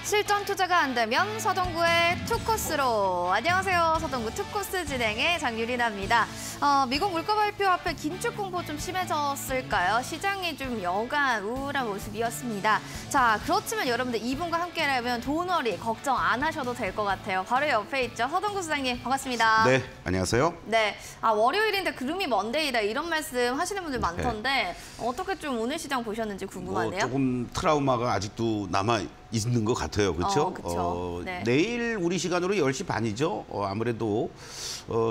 실전 투자가 안 되면 서동구의 투코스로. 안녕하세요. 서동구 투코스 진행의 장유리나입니다. 미국 물가 발표 앞에 긴축 공포 좀 심해졌을까요? 시장이 좀 여간 우울한 모습이었습니다. 자, 그렇지만 여러분들 이분과 함께라면 돈벌이 걱정 안 하셔도 될 것 같아요. 바로 옆에 있죠. 서동구 소장님 반갑습니다. 네, 안녕하세요. 네, 월요일인데 그루미 먼데이다 이런 말씀 하시는 분들 많던데 어떻게 좀 오늘 시장 보셨는지 궁금하네요. 조금 트라우마가 아직도 남아 있는 것 같아요. 그렇죠? 그렇죠. 네. 내일 우리 시간으로 10시 반이죠. 아무래도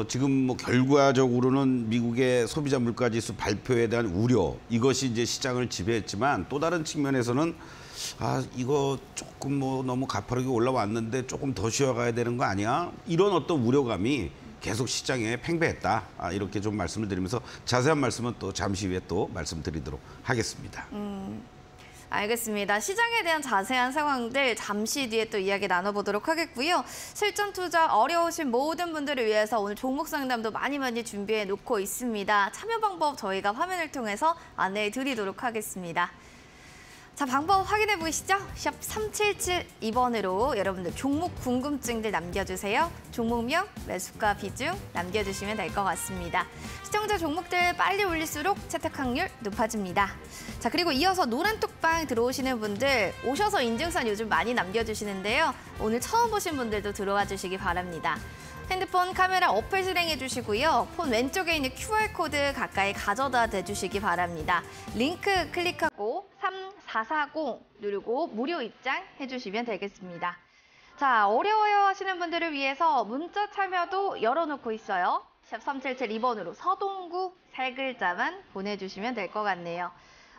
지금 뭐 결과적으로는 미국의 소비자 물가지수 발표에 대한 우려, 이것이 이제 시장을 지배했지만 또 다른 측면에서는 이거 조금 뭐 너무 가파르게 올라왔는데 조금 더 쉬어가야 되는 거 아니야? 이런 어떤 우려감이 계속 시장에 팽배했다. 이렇게 좀 말씀을 드리면서 자세한 말씀은 또 잠시 후에 또 말씀드리도록 하겠습니다. 알겠습니다. 시장에 대한 자세한 상황들 잠시 뒤에 또 이야기 나눠보도록 하겠고요. 실전 투자 어려우신 모든 분들을 위해서 오늘 종목 상담도 많이 준비해 놓고 있습니다. 참여 방법 저희가 화면을 통해서 안내해 드리도록 하겠습니다. 자, 방법 확인해 보시죠. 샵 3772번으로 여러분들 종목 궁금증들 남겨주세요. 종목명, 매수가 비중 남겨주시면 될 것 같습니다. 시청자 종목들 빨리 올릴수록 채택 확률 높아집니다. 자, 그리고 이어서 노란톡방 들어오시는 분들 오셔서 인증샷 요즘 많이 남겨주시는데요. 오늘 처음 보신 분들도 들어와 주시기 바랍니다. 핸드폰 카메라 어플 실행해 주시고요. 폰 왼쪽에 있는 QR코드 가까이 가져다 대주시기 바랍니다. 링크 클릭하고 3440 누르고 무료 입장 해주시면 되겠습니다. 자, 어려워요 하시는 분들을 위해서 문자 참여도 열어놓고 있어요. 샵 3772번으로 서동구 3글자만 보내주시면 될 것 같네요.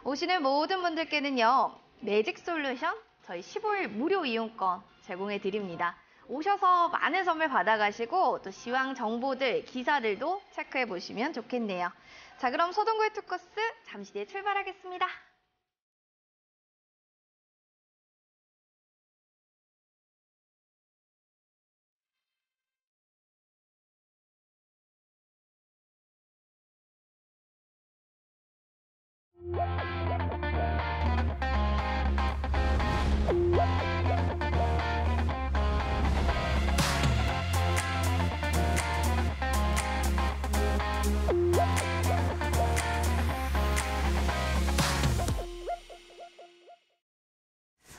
오시는 모든 분들께는요. 매직 솔루션 저희 15일 무료 이용권 제공해 드립니다. 오셔서 많은 선물 받아가시고 또 시황 정보들, 기사들도 체크해 보시면 좋겠네요. 자, 그럼 서동구의 투코스 잠시 뒤에 출발하겠습니다.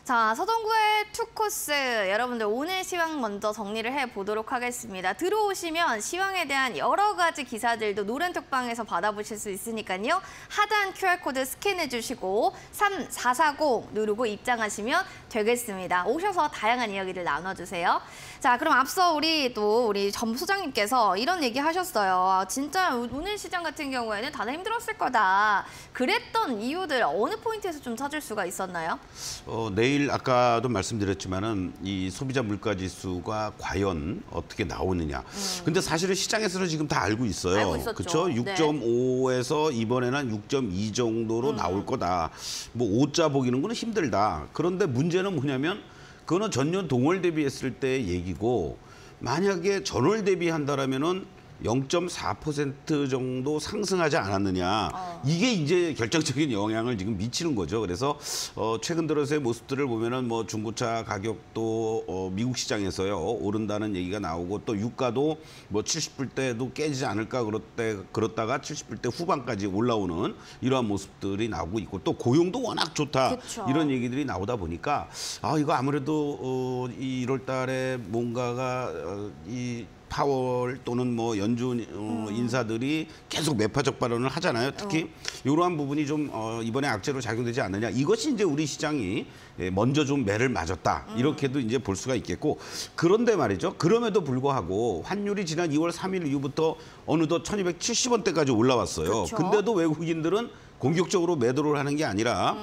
자, 서동구의 투코스 여러분들 오늘 시황 먼저 정리를 해보도록 하겠습니다. 들어오시면 시황에 대한 여러 가지 기사들도 노란톡방에서 받아보실 수 있으니까요. 하단 QR코드 스캔해 주시고 3440 누르고 입장하시면 되겠습니다. 오셔서 다양한 이야기를 나눠주세요. 자, 그럼 앞서 우리 전 소장님께서 이런 얘기 하셨어요. 진짜 오늘 시장 같은 경우에는 다들 힘들었을 거다. 그랬던 이유들 어느 포인트에서 좀 찾을 수가 있었나요? 내일 아까도 말씀드렸지만은 이 소비자 물가 지수가 과연 어떻게 나오느냐. 근데 사실은 시장에서는 지금 다 알고 있어요. 알고 있었죠. 그렇죠? 6.5에서 이번에는 6.2 정도로 나올 거다. 뭐 5자 보기는 거는 힘들다. 그런데 문제는 뭐냐면 그거는 전년 동월 대비했을 때 얘기고 만약에 전월 대비한다라면은 0.4% 정도 상승하지 않았느냐. 이게 이제 결정적인 영향을 지금 미치는 거죠. 그래서 최근 들어서의 모습들을 보면은 뭐 중고차 가격도 미국 시장에서요 오른다는 얘기가 나오고 또 유가도 뭐 70불대도 깨지지 않을까 그렇다가 70불대 후반까지 올라오는 이러한 모습들이 나오고 있고 또 고용도 워낙 좋다. 그쵸. 이런 얘기들이 나오다 보니까 이거 아무래도 이 1월 달에 뭔가가 이 파월 또는 뭐 연준 인사들이 계속 매파적 발언을 하잖아요. 특히 이러한 부분이 좀 이번에 악재로 작용되지 않느냐. 이것이 이제 우리 시장이 먼저 좀 매를 맞았다. 이렇게도 이제 볼 수가 있겠고. 그런데 말이죠. 그럼에도 불구하고 환율이 지난 2월 3일 이후부터 어느덧 1270원대까지 올라왔어요. 그쵸? 근데도 외국인들은 공격적으로 매도를 하는 게 아니라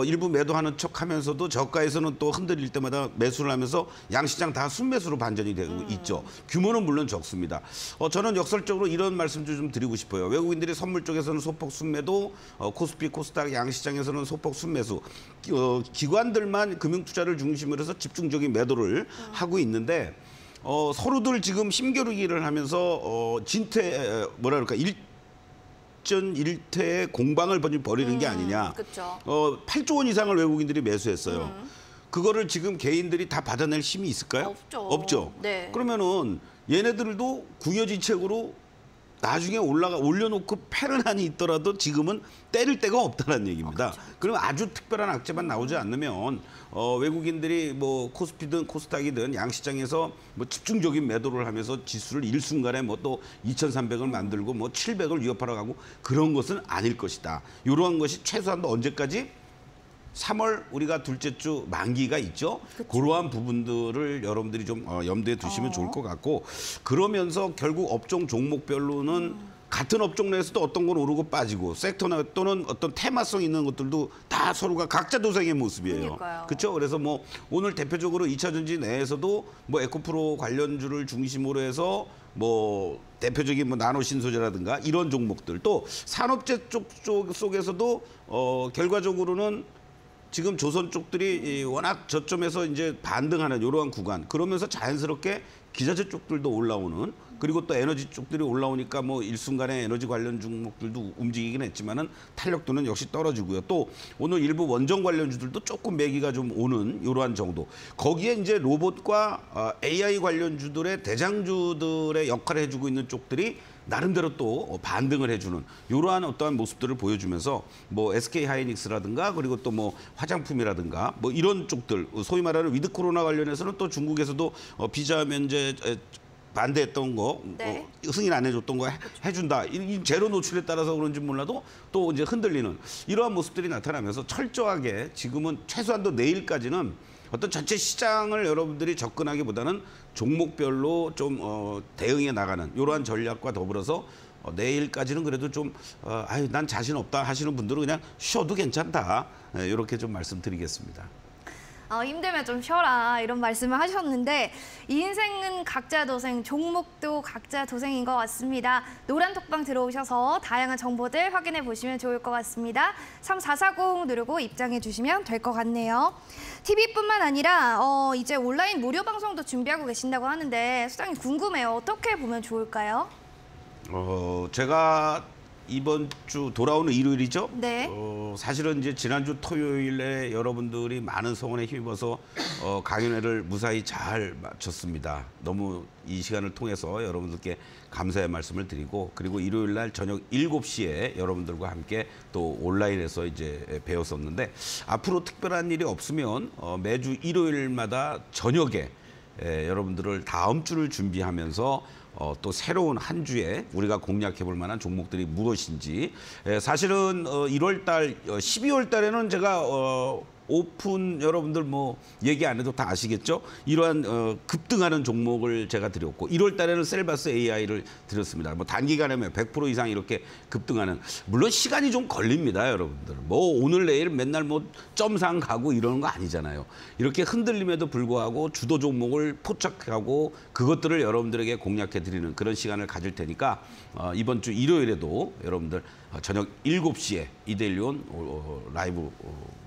일부 매도하는 척하면서도 저가에서는 또 흔들릴 때마다 매수를 하면서 양시장 다 순매수로 반전이 되고 있죠. 규모는 물론 적습니다. 저는 역설적으로 이런 말씀도 좀 드리고 싶어요. 외국인들이 선물 쪽에서는 소폭 순매도, 코스피, 코스닥 양시장에서는 소폭 순매수. 기관들만 금융투자를 중심으로 해서 집중적인 매도를 하고 있는데 서로들 지금 힘겨루기를 하면서 뭐라 그럴까 일제일퇴의 공방을 벌이는 게 아니냐. 그쵸. 8조 원 이상을 외국인들이 매수했어요. 그거를 지금 개인들이 다 받아낼 힘이 있을까요? 없죠. 없죠. 네. 그러면은 얘네들도 궁여지책으로 나중에 올려놓고 패를 한이 있더라도 지금은 때릴 데가 없다는 얘기입니다. 그럼 아주 특별한 악재만 나오지 않으면 외국인들이 뭐 코스피든 코스닥이든 양시장에서 뭐 집중적인 매도를 하면서 지수를 일순간에 뭐 또 2,300을 만들고 뭐 700을 위협하러 가고 그런 것은 아닐 것이다. 이러한 것이 최소한도 언제까지? 3월 우리가 둘째 주 만기가 있죠. 그러한 부분들을 여러분들이 좀 염두에 두시면 좋을 것 같고 그러면서 결국 업종 종목별로는 같은 업종 내에서도 어떤 건 오르고 빠지고 섹터나 또는 어떤 테마성 있는 것들도 다 서로가 각자 도생의 모습이에요. 그렇죠? 그래서 뭐 오늘 대표적으로 2차 전지 내에서도 뭐 에코프로 관련주를 중심으로 해서 뭐 대표적인 뭐 나노신소재라든가 이런 종목들 또 산업재 쪽 속에서도 결과적으로는 지금 조선 쪽들이 워낙 저점에서 이제 반등하는 이러한 구간 그러면서 자연스럽게 기자재 쪽들도 올라오는 그리고 또 에너지 쪽들이 올라오니까 뭐 일순간에 에너지 관련 종목들도 움직이긴 했지만은 탄력도는 역시 떨어지고요. 또 오늘 일부 원전 관련주들도 조금 매기가 좀 오는 이러한 정도. 거기에 이제 로봇과 AI 관련주들의 대장주들의 역할을 해주고 있는 쪽들이 나름대로 또 반등을 해주는 이러한 어떠한 모습들을 보여주면서 뭐 SK 하이닉스라든가 그리고 또 뭐 화장품이라든가 뭐 이런 쪽들 소위 말하는 위드 코로나 관련해서는 또 중국에서도 비자 면제 반대했던 거 네. 승인 안 해줬던 거 해준다. 이 제로 노출에 따라서 그런지 몰라도 또 이제 흔들리는 이러한 모습들이 나타나면서 철저하게 지금은 최소한도 내일까지는 어떤 전체 시장을 여러분들이 접근하기보다는 종목별로 좀 대응해 나가는 이러한 전략과 더불어서 내일까지는 그래도 좀 아유 난 자신 없다 하시는 분들은 그냥 쉬어도 괜찮다 이렇게 좀 말씀드리겠습니다. 힘들면 좀 쉬어라 이런 말씀을 하셨는데 인생은 각자 도생, 종목도 각자 도생인 것 같습니다. 노란 톡방 들어오셔서 다양한 정보들 확인해 보시면 좋을 것 같습니다. 3440 누르고 입장해 주시면 될 것 같네요. TV뿐만 아니라 이제 온라인 무료 방송도 준비하고 계신다고 하는데 수장님 궁금해요. 어떻게 보면 좋을까요? 제가 이번 주 돌아오는 일요일이죠. 네. 사실은 이제 지난주 토요일에 여러분들이 많은 성원에 힘입어서 강연회를 무사히 잘 마쳤습니다. 너무 이 시간을 통해서 여러분들께 감사의 말씀을 드리고 그리고 일요일 날 저녁 7시에 여러분들과 함께 또 온라인에서 이제 배웠었는데 앞으로 특별한 일이 없으면 매주 일요일마다 저녁에 여러분들을 다음 주를 준비하면서 또 새로운 한 주에 우리가 공략해 볼 만한 종목들이 무엇인지 사실은 1월 달, 12월 달에는 제가 오픈 여러분들 뭐 얘기 안 해도 다 아시겠죠? 이러한 급등하는 종목을 제가 드렸고 1월 달에는 셀바스 AI를 드렸습니다. 뭐 단기간에 100% 이상 이렇게 급등하는 물론 시간이 좀 걸립니다, 여러분들. 뭐 오늘 내일 맨날 뭐 점상 가고 이러는 거 아니잖아요. 이렇게 흔들림에도 불구하고 주도 종목을 포착하고 그것들을 여러분들에게 공략해 드리는 그런 시간을 가질 테니까 이번 주 일요일에도 여러분들 저녁 7시에 이데일리온 라이브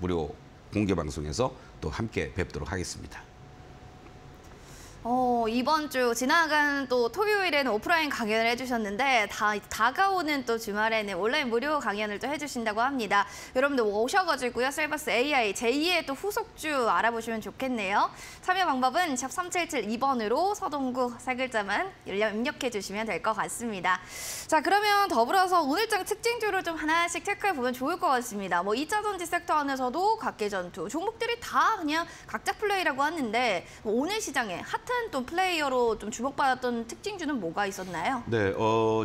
무료 공개 방송에서 또 함께 뵙도록 하겠습니다. 이번 주 지나간 또 토요일에는 오프라인 강연을 해주셨는데 다가오는 또 주말에는 온라인 무료 강연을 또 해주신다고 합니다. 여러분들 오셔가지고요. 셀바스 AI 제2의 또 후속주 알아보시면 좋겠네요. 참여 방법은 샵 3772번으로 서동구 세 글자만 입력해 주시면 될 것 같습니다. 자, 그러면 더불어서 오늘장 특징주를 좀 하나씩 체크해 보면 좋을 것 같습니다. 뭐 2차 전지 섹터 안에서도 각계전투 종목들이 다 그냥 각자 플레이라고 하는데 오늘 시장에 핫한 또 플레이어로 좀 주목받았던 특징주는 뭐가 있었나요? 네,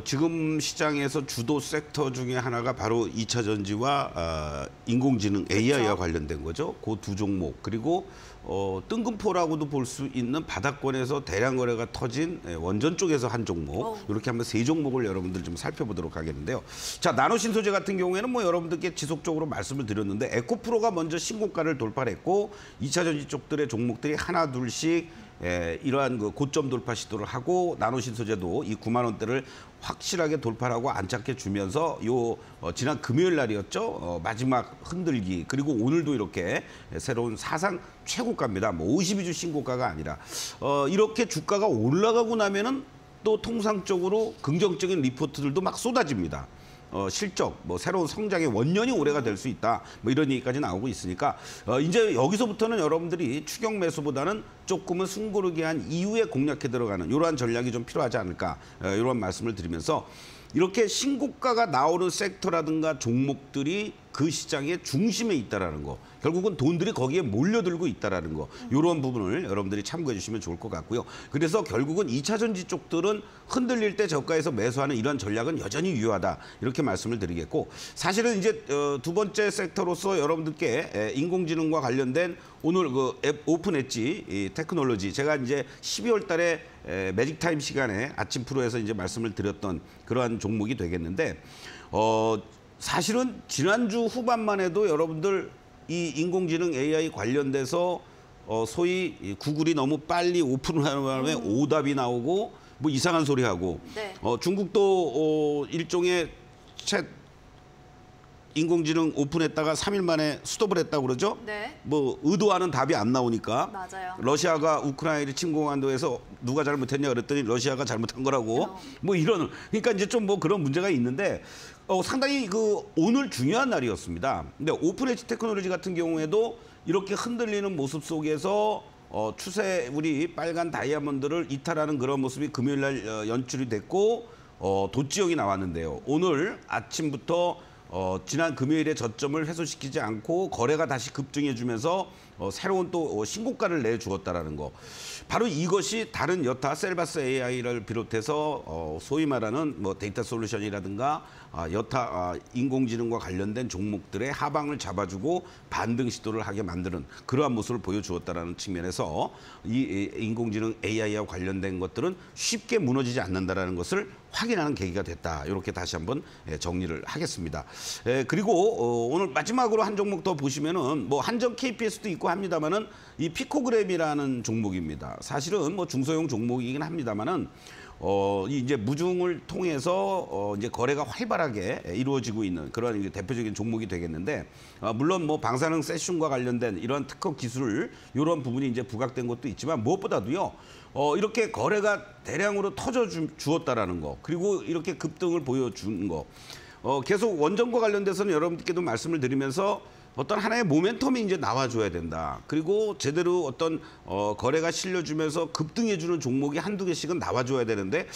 지금 시장에서 주도 섹터 중에 하나가 바로 2차 전지와 인공지능 AI와 관련된 거죠. 그 두 종목 그리고 뜬금포라고도 볼 수 있는 바닥권에서 대량 거래가 터진 원전 쪽에서 한 종목 이렇게 한번 세 종목을 여러분들 좀 살펴보도록 하겠는데요. 자, 나노신소재 같은 경우에는 뭐 여러분들께 지속적으로 말씀을 드렸는데 에코프로가 먼저 신고가를 돌파를 했고 2차 전지 쪽들의 종목들이 하나 둘씩 이러한 그 고점 돌파 시도를 하고 나노신소재도 이 9만 원대를 확실하게 돌파하고 안착해 주면서 지난 금요일 날이었죠. 마지막 흔들기 그리고 오늘도 이렇게 새로운 사상 최고가입니다. 뭐 52주 신고가가 아니라 이렇게 주가가 올라가고 나면은 또 통상적으로 긍정적인 리포트들도 막 쏟아집니다. 실적, 뭐 새로운 성장의 원년이 올해가 될 수 있다. 뭐 이런 얘기까지 나오고 있으니까 이제 여기서부터는 여러분들이 추격 매수보다는 조금은 숨고르기한 이후에 공략해 들어가는 이러한 전략이 좀 필요하지 않을까 이런 말씀을 드리면서 이렇게 신고가가 나오는 섹터라든가 종목들이 그 시장의 중심에 있다라는 거, 결국은 돈들이 거기에 몰려들고 있다라는 거, 이런 부분을 여러분들이 참고해 주시면 좋을 것 같고요. 그래서 결국은 2차 전지 쪽들은 흔들릴 때 저가에서 매수하는 이런 전략은 여전히 유효하다 이렇게 말씀을 드리겠고, 사실은 이제 두 번째 섹터로서 여러분들께 인공지능과 관련된 오늘 그 앱 오픈 엣지 이 테크놀로지, 제가 이제 12월 달에 매직 타임 시간에 아침 프로에서 이제 말씀을 드렸던 그러한 종목이 되겠는데, 사실은 지난주 후반만 해도 여러분들 이 인공지능 AI 관련돼서 소위 구글이 너무 빨리 오픈을 하는 바람에 오답이 나오고 뭐 이상한 소리 하고, 네. 중국도 일종의 챗 인공지능 오픈했다가 3일 만에 스톱을 했다고 그러죠. 네. 뭐 의도하는 답이 안 나오니까. 맞아요. 러시아가 우크라이나를 침공한다고 해서 누가 잘못했냐 그랬더니 러시아가 잘못한 거라고. 뭐 이런, 그러니까 이제 좀 뭐 그런 문제가 있는데 상당히 그 오늘 중요한 날이었습니다. 근데 오픈 엣지 테크놀로지 같은 경우에도 이렇게 흔들리는 모습 속에서 추세 우리 빨간 다이아몬드를 이탈하는 그런 모습이 금요일 날 연출이 됐고 도지역이 나왔는데요. 오늘 아침부터 지난 금요일에 저점을 훼손시키지 않고 거래가 다시 급등해주면서 새로운 또 신고가를 내주었다라는 거. 바로 이것이 다른 여타 셀바스 AI를 비롯해서 소위 말하는 뭐 데이터 솔루션이라든가 여타 인공지능과 관련된 종목들의 하방을 잡아주고 반등 시도를 하게 만드는 그러한 모습을 보여주었다라는 측면에서 이 인공지능 AI와 관련된 것들은 쉽게 무너지지 않는다라는 것을 확인하는 계기가 됐다. 이렇게 다시 한번 정리를 하겠습니다. 그리고 오늘 마지막으로 한 종목 더 보시면은 뭐 한정 KPS도 있고 합니다만은 이 피코그램이라는 종목입니다. 사실은 뭐 중소형 종목이긴 합니다만은 이제 무중을 통해서 이제 거래가 활발하게 이루어지고 있는 그런 이제 대표적인 종목이 되겠는데, 물론 뭐 방사능 세슘과 관련된 이런 특허 기술 이런 부분이 이제 부각된 것도 있지만 무엇보다도요. 이렇게 거래가 대량으로 터져 주었다라는 거, 그리고 이렇게 급등을 보여준 거, 계속 원전과 관련돼서는 여러분들께도 말씀을 드리면서 어떤 하나의 모멘텀이 이제 나와줘야 된다. 그리고 제대로 어떤 거래가 실려주면서 급등해주는 종목이 한두 개씩은 나와줘야 되는데,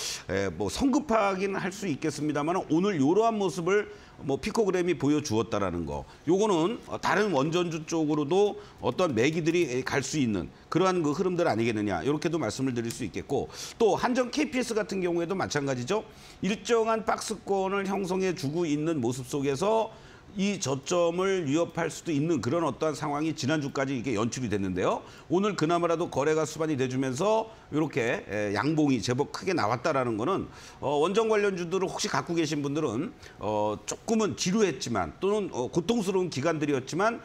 뭐 성급하긴 할 수 있겠습니다만 오늘 이러한 모습을 뭐 피코그램이 보여주었다라는 거. 요거는 다른 원전주 쪽으로도 어떤 매기들이 갈 수 있는 그러한 그 흐름들 아니겠느냐. 이렇게도 말씀을 드릴 수 있겠고, 또 한정 KPS 같은 경우에도 마찬가지죠. 일정한 박스권을 형성해 주고 있는 모습 속에서 이 저점을 위협할 수도 있는 그런 어떠한 상황이 지난주까지 이게 연출이 됐는데요. 오늘 그나마라도 거래가 수반이 돼주면서 이렇게 양봉이 제법 크게 나왔다라는 거는 원전 관련주들을 혹시 갖고 계신 분들은 조금은 지루했지만 또는 고통스러운 기간들이었지만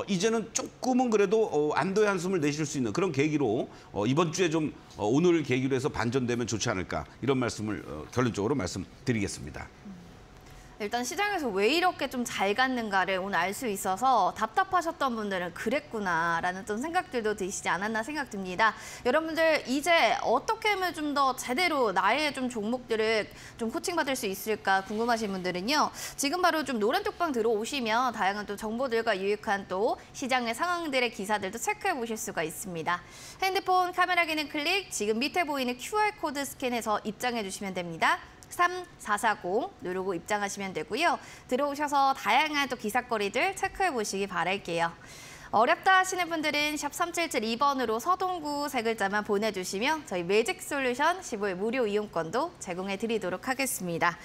이제는 조금은 그래도 안도의 한숨을 내쉴 수 있는 그런 계기로 이번 주에 좀 오늘 계기로 해서 반전되면 좋지 않을까, 이런 말씀을 결론적으로 말씀드리겠습니다. 일단 시장에서 왜 이렇게 좀 잘 갔는가를 오늘 알 수 있어서 답답하셨던 분들은 그랬구나라는 좀 생각들도 드시지 않았나 생각됩니다. 여러분들 이제 어떻게 하면 좀 더 제대로 나의 좀 종목들을 좀 코칭받을 수 있을까 궁금하신 분들은요. 지금 바로 좀 노란 톡방 들어오시면 다양한 또 정보들과 유익한 또 시장의 상황들의 기사들도 체크해 보실 수가 있습니다. 핸드폰 카메라 기능 클릭, 지금 밑에 보이는 QR코드 스캔해서 입장해 주시면 됩니다. 3440 누르고 입장하시면 되고요. 들어오셔서 다양한 또 기사거리들 체크해 보시기 바랄게요. 어렵다 하시는 분들은 샵 3772번으로 서동구 세 글자만 보내주시면 저희 매직 솔루션 15일 무료 이용권도 제공해 드리도록 하겠습니다.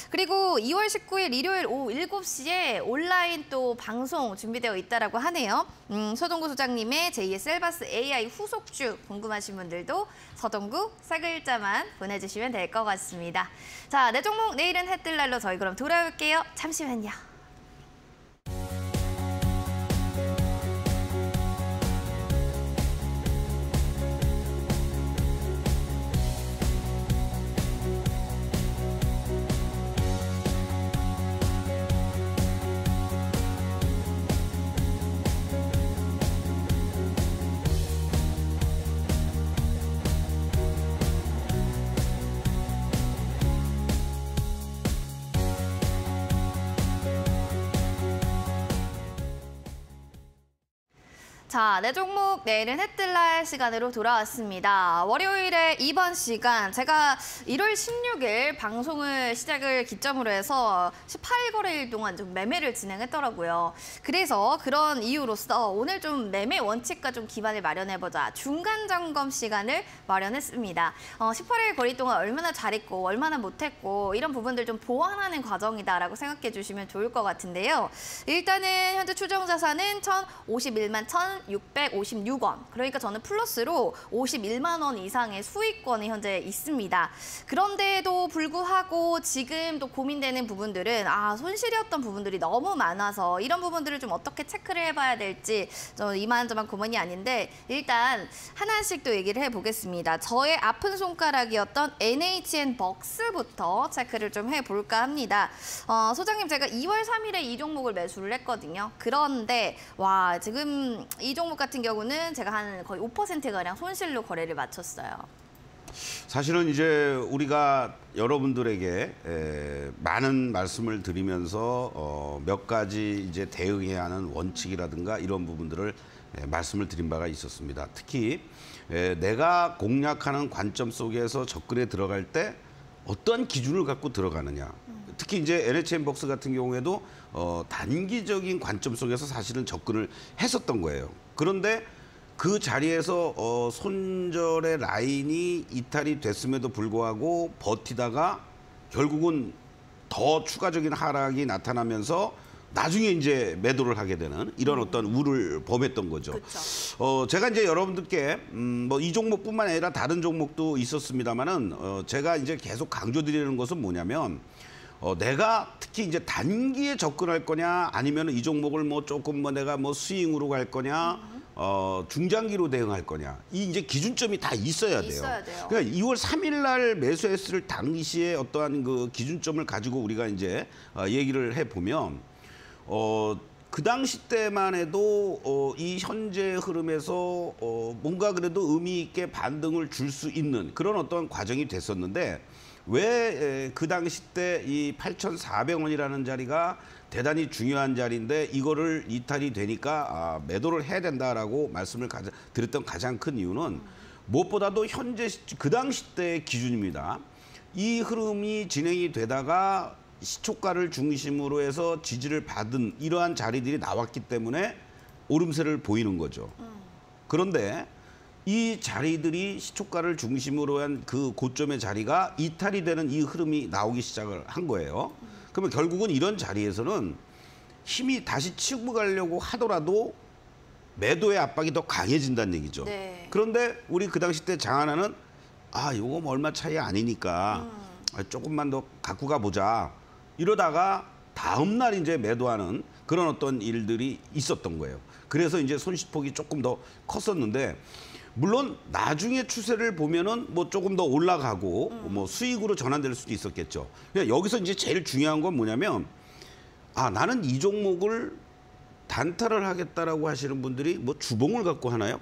그리고 2월 19일 일요일 오후 7시에 온라인 또 방송 준비되어 있다라고 하네요. 서동구 소장님의 제2의 셀바스 AI 후속주 궁금하신 분들도 서동구 세 글자만 보내주시면 될 것 같습니다. 자, 내 종목 내일은 해 뜰 날로 저희 그럼 돌아올게요. 잠시만요. 자, 내 종목 내일은 해뜰날 시간으로 돌아왔습니다. 월요일에 이번 시간 제가 1월 16일 방송을 시작을 기점으로 해서 18거래일 동안 좀 매매를 진행했더라고요. 그래서 그런 이유로서 오늘 좀 매매 원칙과 좀 기반을 마련해보자 중간 점검 시간을 마련했습니다. 18일 거리 동안 얼마나 잘했고 얼마나 못했고 이런 부분들 좀 보완하는 과정이다라고 생각해 주시면 좋을 것 같은데요. 일단은 현재 추정 자산은 1,051만 1,656원. 그러니까 저는 플러스로 51만 원 이상의 수익권이 현재 있습니다. 그런데도 불구하고 지금 또 고민되는 부분들은 손실이었던 부분들이 너무 많아서 이런 부분들을 좀 어떻게 체크를 해봐야 될지 저는 이만저만 고민이 아닌데 일단 하나씩 또 얘기를 해보겠습니다. 저의 아픈 손가락이었던 NHN벅스부터 체크를 좀 해볼까 합니다. 소장님 제가 2월 3일에 이 종목을 매수를 했거든요. 그런데 와 지금 이 종목 같은 경우는 제가 한 거의 5%가량 손실로 거래를 마쳤어요. 사실은 이제 우리가 여러분들에게 많은 말씀을 드리면서 몇 가지 이제 대응해야 하는 원칙이라든가 이런 부분들을 말씀을 드린 바가 있었습니다. 특히 내가 공략하는 관점 속에서 접근에 들어갈 때 어떠한 기준을 갖고 들어가느냐. 특히 이제 NHN벅스 같은 경우에도 단기적인 관점 속에서 사실은 접근을 했었던 거예요. 그런데 그 자리에서 손절의 라인이 이탈이 됐음에도 불구하고 버티다가 결국은 더 추가적인 하락이 나타나면서 나중에 이제 매도를 하게 되는 이런 어떤 우를 범했던 거죠. 그쵸. 제가 이제 여러분들께 뭐 이 종목뿐만 아니라 다른 종목도 있었습니다만은 제가 이제 계속 강조드리는 것은 뭐냐면 내가 특히 이제 단기에 접근할 거냐 아니면 이 종목을 뭐 조금 뭐 내가 뭐 스윙으로 갈 거냐 중장기로 대응할 거냐 이 이제 기준점이 다 있어야 돼요. 그러니까 2월 3일 날 매수했을 당시에 어떠한 그 기준점을 가지고 우리가 이제 얘기를 해 보면 그 당시 때만 해도 이 현재 흐름에서 뭔가 그래도 의미 있게 반등을 줄 수 있는 그런 어떤 과정이 됐었는데 왜 그 당시 때 이 8,400원이라는 자리가 대단히 중요한 자리인데 이거를 이탈이 되니까 매도를 해야 된다라고 말씀을 드렸던 가장 큰 이유는 무엇보다도 현재 그 당시 때의 기준입니다. 이 흐름이 진행이 되다가 시초가를 중심으로 해서 지지를 받은 이러한 자리들이 나왔기 때문에 오름세를 보이는 거죠. 그런데 이 자리들이 시초가를 중심으로 한 그 고점의 자리가 이탈이 되는 이 흐름이 나오기 시작을 한 거예요. 그러면 결국은 이런 자리에서는 힘이 다시 치고 가려고 하더라도 매도의 압박이 더 강해진다는 얘기죠. 네. 그런데 우리 그 당시 때 장하나는 요거 뭐 얼마 차이 아니니까 조금만 더 갖고 가보자. 이러다가 다음 날 이제 매도하는 그런 어떤 일들이 있었던 거예요. 그래서 이제 손실폭이 조금 더 컸었는데 물론 나중에 추세를 보면은 뭐 조금 더 올라가고 뭐 수익으로 전환될 수도 있었겠죠. 그러니까 여기서 이제 제일 중요한 건 뭐냐면 나는 이 종목을 단타를 하겠다라고 하시는 분들이 뭐 주봉을 갖고 하나요?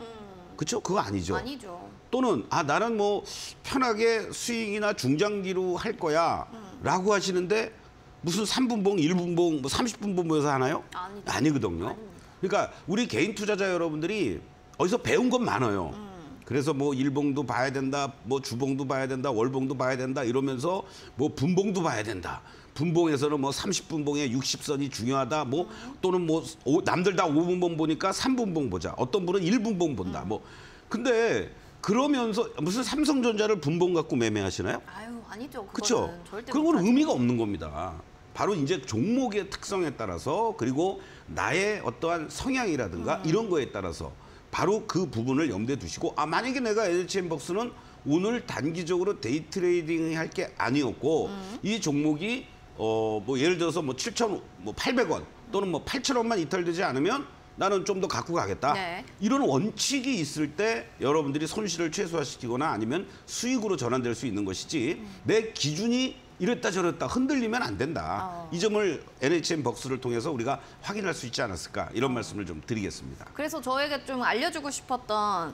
그렇죠? 그거 아니죠. 아니죠. 또는 나는 뭐 편하게 스윙이나 중장기로 할 거야라고 하시는데 무슨 3분봉, 1분봉, 뭐 30분봉 모여서 하나요? 아니죠. 아니거든요. 아닙니다. 그러니까 우리 개인 투자자 여러분들이 어디서 배운 건 많아요. 그래서 뭐 일봉도 봐야 된다, 뭐 주봉도 봐야 된다, 월봉도 봐야 된다 이러면서 뭐 분봉도 봐야 된다. 분봉에서는 뭐 30분봉에 60선이 중요하다. 뭐 또는 뭐 남들 다 5분봉 보니까 3분봉 보자. 어떤 분은 1분봉 본다. 뭐 근데 그러면서 무슨 삼성전자를 분봉 갖고 매매하시나요? 아니죠. 그렇죠. 그런 건 의미가 없는 겁니다. 바로 이제 종목의 특성에 따라서 그리고 나의 어떠한 성향이라든가 이런 거에 따라서 바로 그 부분을 염두에 두시고 만약에 내가 NHN벅스는 오늘 단기적으로 데이 트레이딩 할 게 아니었고 이 종목이 뭐 예를 들어서 뭐 7,800원 또는 뭐 8,000원만 이탈되지 않으면 나는 좀 더 갖고 가겠다. 네. 이런 원칙이 있을 때 여러분들이 손실을 최소화시키거나 아니면 수익으로 전환될 수 있는 것이지 내 기준이 이랬다 저랬다 흔들리면 안 된다. 이 점을 NHN벅스를 통해서 우리가 확인할 수 있지 않았을까 이런 말씀을 좀 드리겠습니다. 그래서 저에게 좀 알려주고 싶었던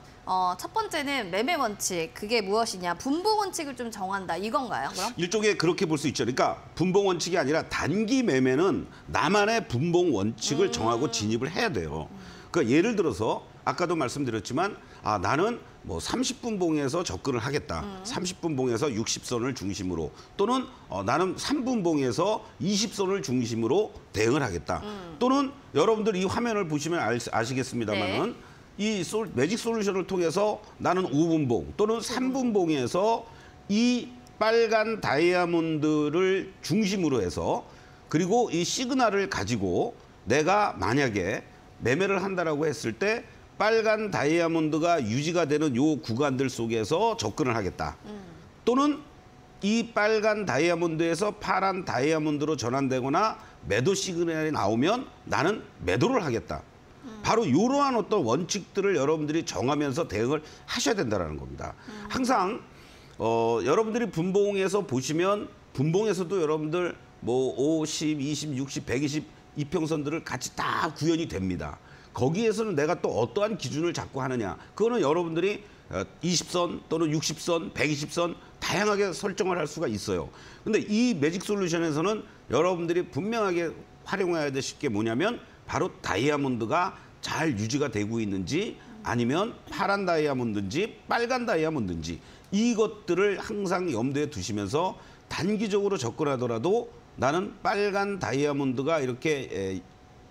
첫 번째는 매매 원칙. 그게 무엇이냐. 분봉 원칙을 좀 정한다. 이건가요? 그럼? 일종의 그렇게 볼 수 있죠. 그러니까 분봉 원칙이 아니라 단기 매매는 나만의 분봉 원칙을 정하고 진입을 해야 돼요. 그러니까 예를 들어서 아까도 말씀드렸지만 나는 뭐 30분 봉에서 접근을 하겠다. 30분 봉에서 60선을 중심으로 또는 나는 3분 봉에서 20선을 중심으로 대응을 하겠다. 또는 여러분들 이 화면을 보시면 아시겠습니다만은 이 매직 솔루션을 통해서 나는 5분 봉 또는 3분 봉에서 이 빨간 다이아몬드를 중심으로 해서 그리고 이 시그널을 가지고 내가 만약에 매매를 한다라고 했을 때 빨간 다이아몬드가 유지가 되는 요 구간들 속에서 접근을 하겠다. 또는 이 빨간 다이아몬드에서 파란 다이아몬드로 전환되거나 매도 시그널이 나오면 나는 매도를 하겠다. 바로 이러한 어떤 원칙들을 여러분들이 정하면서 대응을 하셔야 된다는 겁니다. 항상 여러분들이 분봉에서 보시면 분봉에서도 여러분들 뭐 50, 20, 60, 120 이평선들을 같이 다 구현이 됩니다. 거기에서는 내가 또 어떠한 기준을 잡고 하느냐. 그거는 여러분들이 20선 또는 60선, 120선 다양하게 설정을 할 수가 있어요. 근데 이 매직 솔루션에서는 여러분들이 분명하게 활용해야 될 게 뭐냐면 바로 다이아몬드가 잘 유지가 되고 있는지 아니면 파란 다이아몬드인지 빨간 다이아몬드인지 이것들을 항상 염두에 두시면서 단기적으로 접근하더라도 나는 빨간 다이아몬드가 이렇게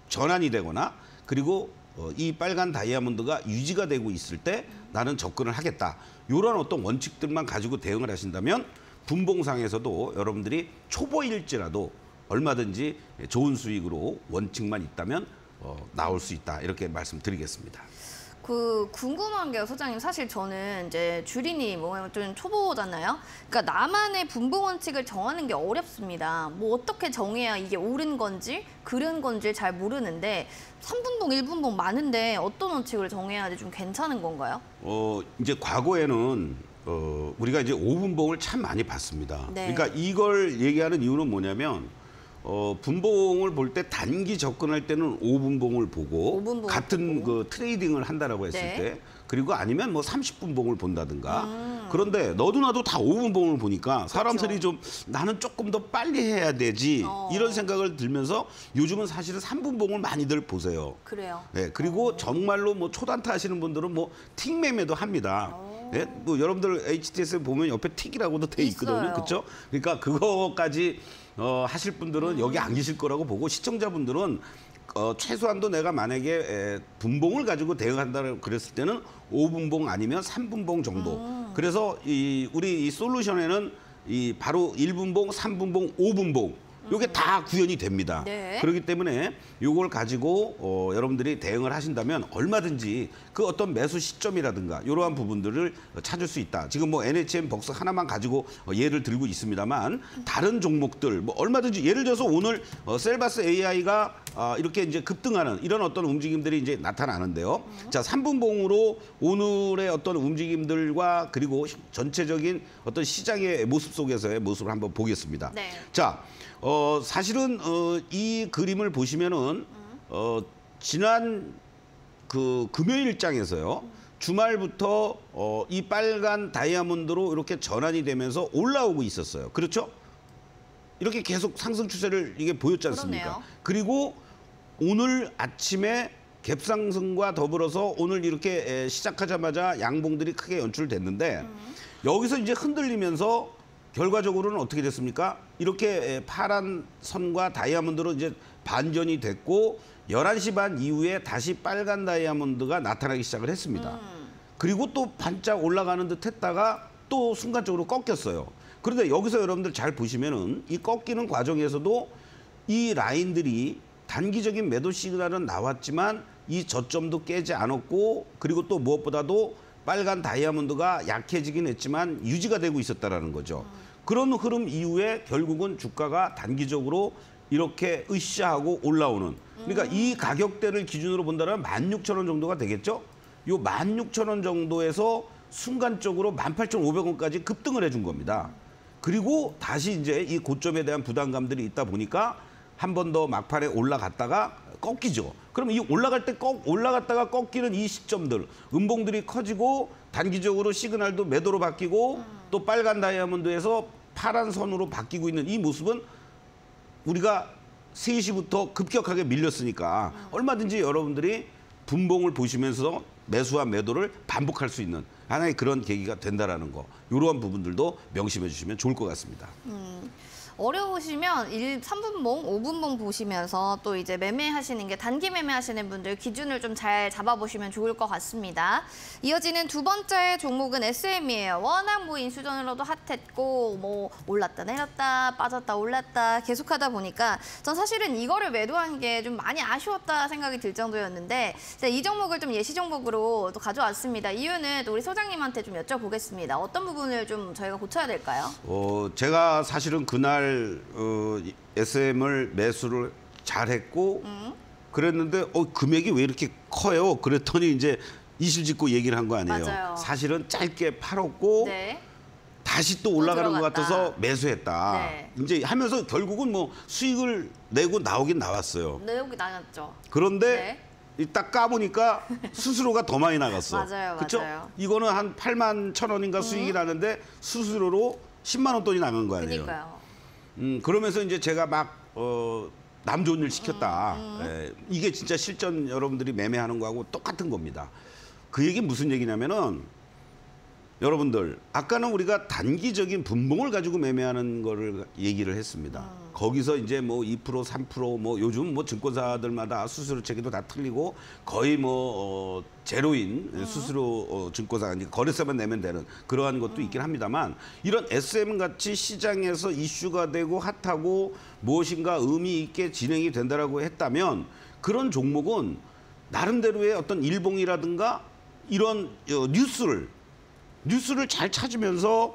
전환이 되거나 그리고 이 빨간 다이아몬드가 유지가 되고 있을 때 나는 접근을 하겠다. 이런 어떤 원칙들만 가지고 대응을 하신다면 분봉상에서도 여러분들이 초보일지라도 얼마든지 좋은 수익으로 원칙만 있다면 나올 수 있다. 이렇게 말씀드리겠습니다. 궁금한 게요, 소장님. 사실 저는 이제 주린이 좀 초보잖아요. 그러니까 나만의 분봉 원칙을 정하는 게 어렵습니다. 뭐 어떻게 정해야 이게 옳은 건지 그른 건지 잘 모르는데 3분봉, 1분봉 많은데 어떤 원칙을 정해야 좀 괜찮은 건가요? 이제 과거에는 우리가 이제 5분봉을 참 많이 봤습니다. 네. 그러니까 이걸 얘기하는 이유는 뭐냐면 분봉을 볼 때 단기 접근할 때는 5분봉을 보고 5분봉을 같은 보고. 그 트레이딩을 한다라고 했을 네. 때 그리고 아니면 뭐 30분봉을 본다든가 그런데 너도 나도 다 5분봉을 보니까 사람들이 좀 나는 조금 더 빨리 해야 되지 이런 생각을 들면서 요즘은 사실은 3분봉을 많이들 보세요. 그래요. 네, 그리고 정말로 뭐 초단타 하시는 분들은 뭐 틱매매도 합니다. 예? 뭐 여러분들 HTS에 보면 옆에 틱이라고도 돼 있거든요. 있어요. 그렇죠? 그러니까 그거까지 하실 분들은 여기 안 계실 거라고 보고 시청자분들은 최소한도 내가 만약에 분봉을 가지고 대응한다고 그랬을 때는 5분봉 아니면 3분봉 정도. 그래서 우리 이 솔루션에는 바로 1분봉, 3분봉, 5분봉 요게 다 구현이 됩니다. 네. 그렇기 때문에 요걸 가지고 여러분들이 대응을 하신다면 얼마든지 그 어떤 매수 시점이라든가 이러한 부분들을 찾을 수 있다. 지금 뭐 NHN 벅스 하나만 가지고 예를 들고 있습니다만 다른 종목들 뭐 얼마든지 예를 들어서 오늘 셀바스 AI가 이렇게 이제 급등하는 이런 어떤 움직임들이 이제 나타나는데요. 자, 3분봉으로 오늘의 어떤 움직임들과 그리고 전체적인 어떤 시장의 모습 속에서의 모습을 한번 보겠습니다. 네. 자, 사실은 이 그림을 보시면은 지난 그 금요일장에서요. 주말부터 이 빨간 다이아몬드로 이렇게 전환이 되면서 올라오고 있었어요. 그렇죠? 이렇게 계속 상승 추세를 이게 보였지 않습니까? 그러네요. 그리고 오늘 아침에 갭상승과 더불어서 오늘 이렇게 시작하자마자 양봉들이 크게 연출됐는데 여기서 이제 흔들리면서 결과적으로는 어떻게 됐습니까? 이렇게 파란 선과 다이아몬드로 이제 반전이 됐고 11시 반 이후에 다시 빨간 다이아몬드가 나타나기 시작을 했습니다. 그리고 또 반짝 올라가는 듯 했다가 또 순간적으로 꺾였어요. 그런데 여기서 여러분들 잘 보시면은 이 꺾이는 과정에서도 이 라인들이 단기적인 매도 시그널은 나왔지만 이 저점도 깨지 않았고 그리고 또 무엇보다도 빨간 다이아몬드가 약해지긴 했지만 유지가 되고 있었다라는 거죠. 그런 흐름 이후에 결국은 주가가 단기적으로 이렇게 으쌰하고 올라오는. 그러니까 이 가격대를 기준으로 본다면 16,000원 정도가 되겠죠. 요 16,000원 정도에서 순간적으로 18,500원까지 급등을 해준 겁니다. 그리고 다시 이제 이 고점에 대한 부담감들이 있다 보니까 한 번 더 막판에 올라갔다가 꺾이죠. 그럼 이 올라갔다가 꺾이는 이 시점들, 음봉들이 커지고 단기적으로 시그널도 매도로 바뀌고 또 빨간 다이아몬드에서 파란 선으로 바뀌고 있는 이 모습은 우리가 3시부터 급격하게 밀렸으니까 얼마든지 여러분들이 분봉을 보시면서 매수와 매도를 반복할 수 있는 하나의 그런 계기가 된다라는 거. 이러한 부분들도 명심해 주시면 좋을 것 같습니다. 어려우시면 3분봉, 5분봉 보시면서 또 이제 매매하시는 게 단기 매매하시는 분들 기준을 좀 잘 잡아보시면 좋을 것 같습니다. 이어지는 두 번째 종목은 SM이에요. 워낙 뭐 인수전으로도 핫했고 뭐 올랐다 내렸다 빠졌다 올랐다 계속하다 보니까 전 사실은 이거를 매도한 게 좀 많이 아쉬웠다 생각이 들 정도였는데 이 종목을 좀 예시 종목으로 또 가져왔습니다. 이유는 또 우리 소장님한테 좀 여쭤보겠습니다. 어떤 부분을 좀 저희가 고쳐야 될까요? 제가 사실은 그날 SM을 매수를 잘했고 그랬는데 금액이 왜 이렇게 커요? 그랬더니 이제 이실직고 얘기를 한 거 아니에요. 맞아요. 사실은 짧게 팔았고 네. 다시 또 올라가는 것 들어갔다. 같아서 매수했다. 네. 이제 하면서 결국은 뭐 수익을 내고 나오긴 나왔어요. 내용이 나눴죠. 그런데 딱 까보니까 수수료가 더 많이 나갔어. 맞아요, 그쵸? 맞아요. 이거는 한 8만 1,000원인가 수익이 나는데 수수료로 10만 원 돈이 나간 거 아니에요. 그러니까요. 그러면서 이제 제가 막 남 좋은 일 시켰다. 이게 진짜 실전 여러분들이 매매하는 거하고 똑같은 겁니다. 그 얘기 무슨 얘기냐면은 여러분들 아까는 우리가 단기적인 분봉을 가지고 매매하는 거를 얘기를 했습니다. 거기서 이제 뭐 2%, 3% 뭐 요즘 뭐 증권사들마다 수수료 체계도 다 틀리고 거의 뭐 제로인 수수료 증권사 거래세만 내면 되는 그러한 것도 있긴 합니다만 이런 SM 같이 시장에서 이슈가 되고 핫하고 무엇인가 의미 있게 진행이 된다라고 했다면 그런 종목은 나름대로의 어떤 일봉이라든가 이런 뉴스를 잘 찾으면서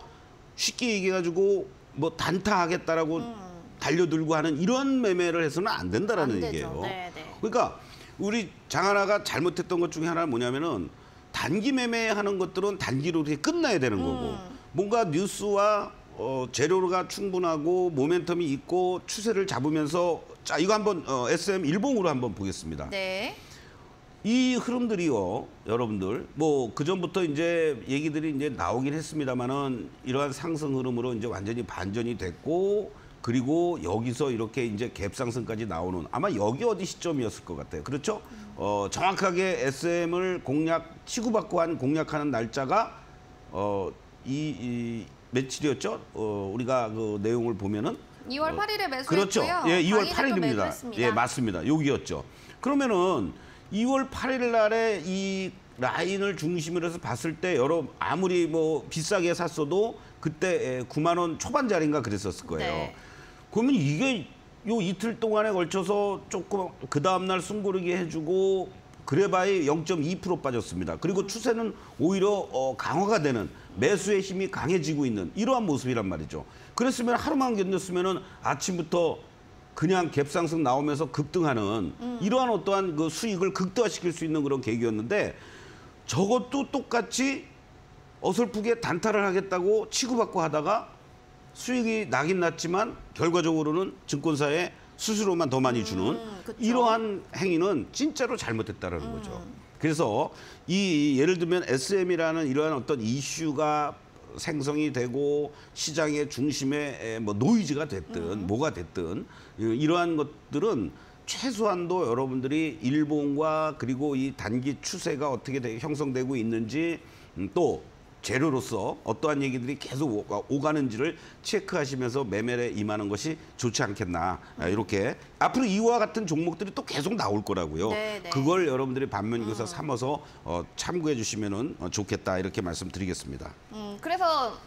쉽게 얘기해가지고 뭐 단타하겠다라고 달려들고 하는 이런 매매를 해서는 안 된다라는 얘기예요. 네. 그러니까 우리 장하나가 잘못했던 것 중에 하나는 뭐냐면은 단기 매매하는 것들은 단기로 이렇게 끝나야 되는 거고 뭔가 뉴스와 재료가 충분하고 모멘텀이 있고 추세를 잡으면서 자 이거 한번 SM 일봉으로 한번 보겠습니다. 네. 이 흐름들이요, 여러분들 뭐 그 전부터 이제 얘기들이 이제 나오긴 했습니다만은 이러한 상승 흐름으로 이제 완전히 반전이 됐고 그리고 여기서 이렇게 이제 갭 상승까지 나오는 아마 여기 어디 시점이었을 것 같아요. 그렇죠? 정확하게 SM을 치고받고 한 공략하는 날짜가 이 며칠이었죠? 우리가 그 내용을 보면은 2월 8일에 매수했고요. 그렇죠. 예, 2월 당일에 또 8일입니다. 매도했습니다. 예, 맞습니다. 여기였죠. 그러면은 2월 8일 날에 이 라인을 중심으로 해서 봤을 때 아무리 뭐 비싸게 샀어도 그때 9만 원 초반짜리인가 그랬었을 거예요. 네. 그러면 이게 요 이틀 동안에 걸쳐서 조금 그 다음 날 숨고르기 해주고 그래봐야 0.2% 빠졌습니다. 그리고 추세는 오히려 강화가 되는 매수의 힘이 강해지고 있는 이러한 모습이란 말이죠. 그랬으면 하루만 견뎠으면은 아침부터 그냥 갭상승 나오면서 급등하는 이러한 어떠한 그 수익을 극대화시킬 수 있는 그런 계기였는데 저것도 똑같이 어설프게 단타를 하겠다고 치고받고 하다가 수익이 나긴 났지만 결과적으로는 증권사에 수수료만 더 많이 주는 그쵸. 이러한 행위는 진짜로 잘못됐다라는 거죠. 그래서 예를 들면 SM이라는 이러한 어떤 이슈가 생성이 되고 시장의 중심에 뭐 노이즈가 됐든 뭐가 됐든 이러한 것들은 최소한도 여러분들이 일봉과 그리고 이 단기 추세가 어떻게 형성되고 있는지 또 재료로서 어떠한 얘기들이 계속 오가는지를 체크하시면서 매매에 임하는 것이 좋지 않겠나. 이렇게 앞으로 이와 같은 종목들이 또 계속 나올 거라고요. 네네. 그걸 여러분들이 반면교사 삼아서 참고해 주시면 좋겠다 이렇게 말씀드리겠습니다. 그래서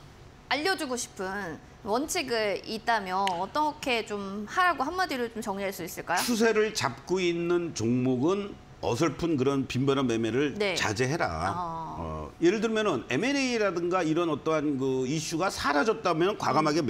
알려주고 싶은 원칙을 있다면 어떻게 좀 하라고 한마디로 좀 정리할 수 있을까요? 추세를 잡고 있는 종목은 어설픈 그런 빈번한 매매를 네. 자제해라. 예를 들면은 M&A라든가 이런 어떠한 그 이슈가 사라졌다면 과감하게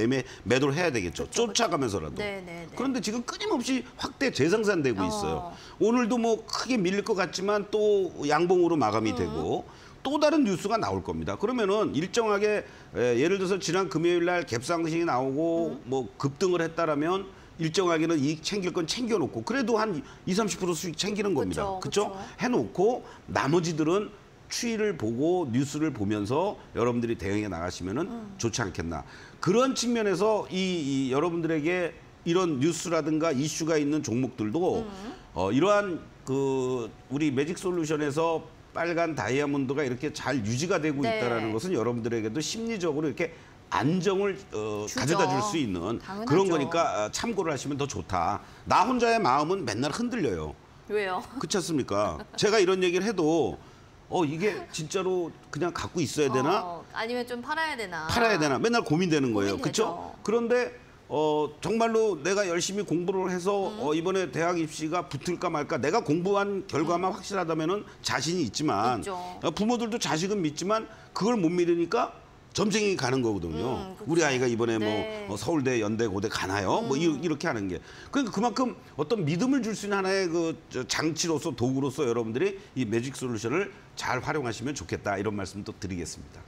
매도를 해야 되겠죠. 쫓아가면서라도. 네네네. 그런데 지금 끊임없이 확대 재생산되고 있어요. 오늘도 뭐 크게 밀릴 것 같지만 또 양봉으로 마감이 되고 또 다른 뉴스가 나올 겁니다. 그러면은 일정하게 예를 들어서 지난 금요일 날 갭상승이 나오고 뭐 급등을 했다라면 일정하게는 이익 챙길 건 챙겨놓고 그래도 한 20, 30% 수익 챙기는 겁니다. 그렇죠? 해놓고 나머지들은 추이를 보고 뉴스를 보면서 여러분들이 대응해 나가시면은 좋지 않겠나. 그런 측면에서 이 여러분들에게 이런 뉴스라든가 이슈가 있는 종목들도 이러한 그 우리 매직 솔루션에서 빨간 다이아몬드가 이렇게 잘 유지가 되고 네. 있다는 것은 여러분들에게도 심리적으로 이렇게 안정을 가져다 줄 수 있는 당연하죠. 그런 거니까 참고를 하시면 더 좋다. 나 혼자의 마음은 맨날 흔들려요. 왜요? 그렇지 않습니까? 제가 이런 얘기를 해도 이게 진짜로 그냥 갖고 있어야 되나? 아니면 좀 팔아야 되나? 팔아야 되나? 맨날 고민되는 거예요. 고민되죠. 그렇죠? 그런데 정말로 내가 열심히 공부를 해서 이번에 대학 입시가 붙을까 말까 내가 공부한 결과만 확실하다면은 자신이 있지만 있죠. 부모들도 자식은 믿지만 그걸 못 믿으니까 점쟁이 가는 거거든요. 그쵸. 우리 아이가 이번에 네. 뭐 서울대, 연대, 고대 가나요? 뭐 이렇게 하는 게. 그러니까 그만큼 어떤 믿음을 줄 수 있는 하나의 장치로서 도구로서 여러분들이 이 매직 솔루션을 잘 활용하시면 좋겠다. 이런 말씀도 드리겠습니다.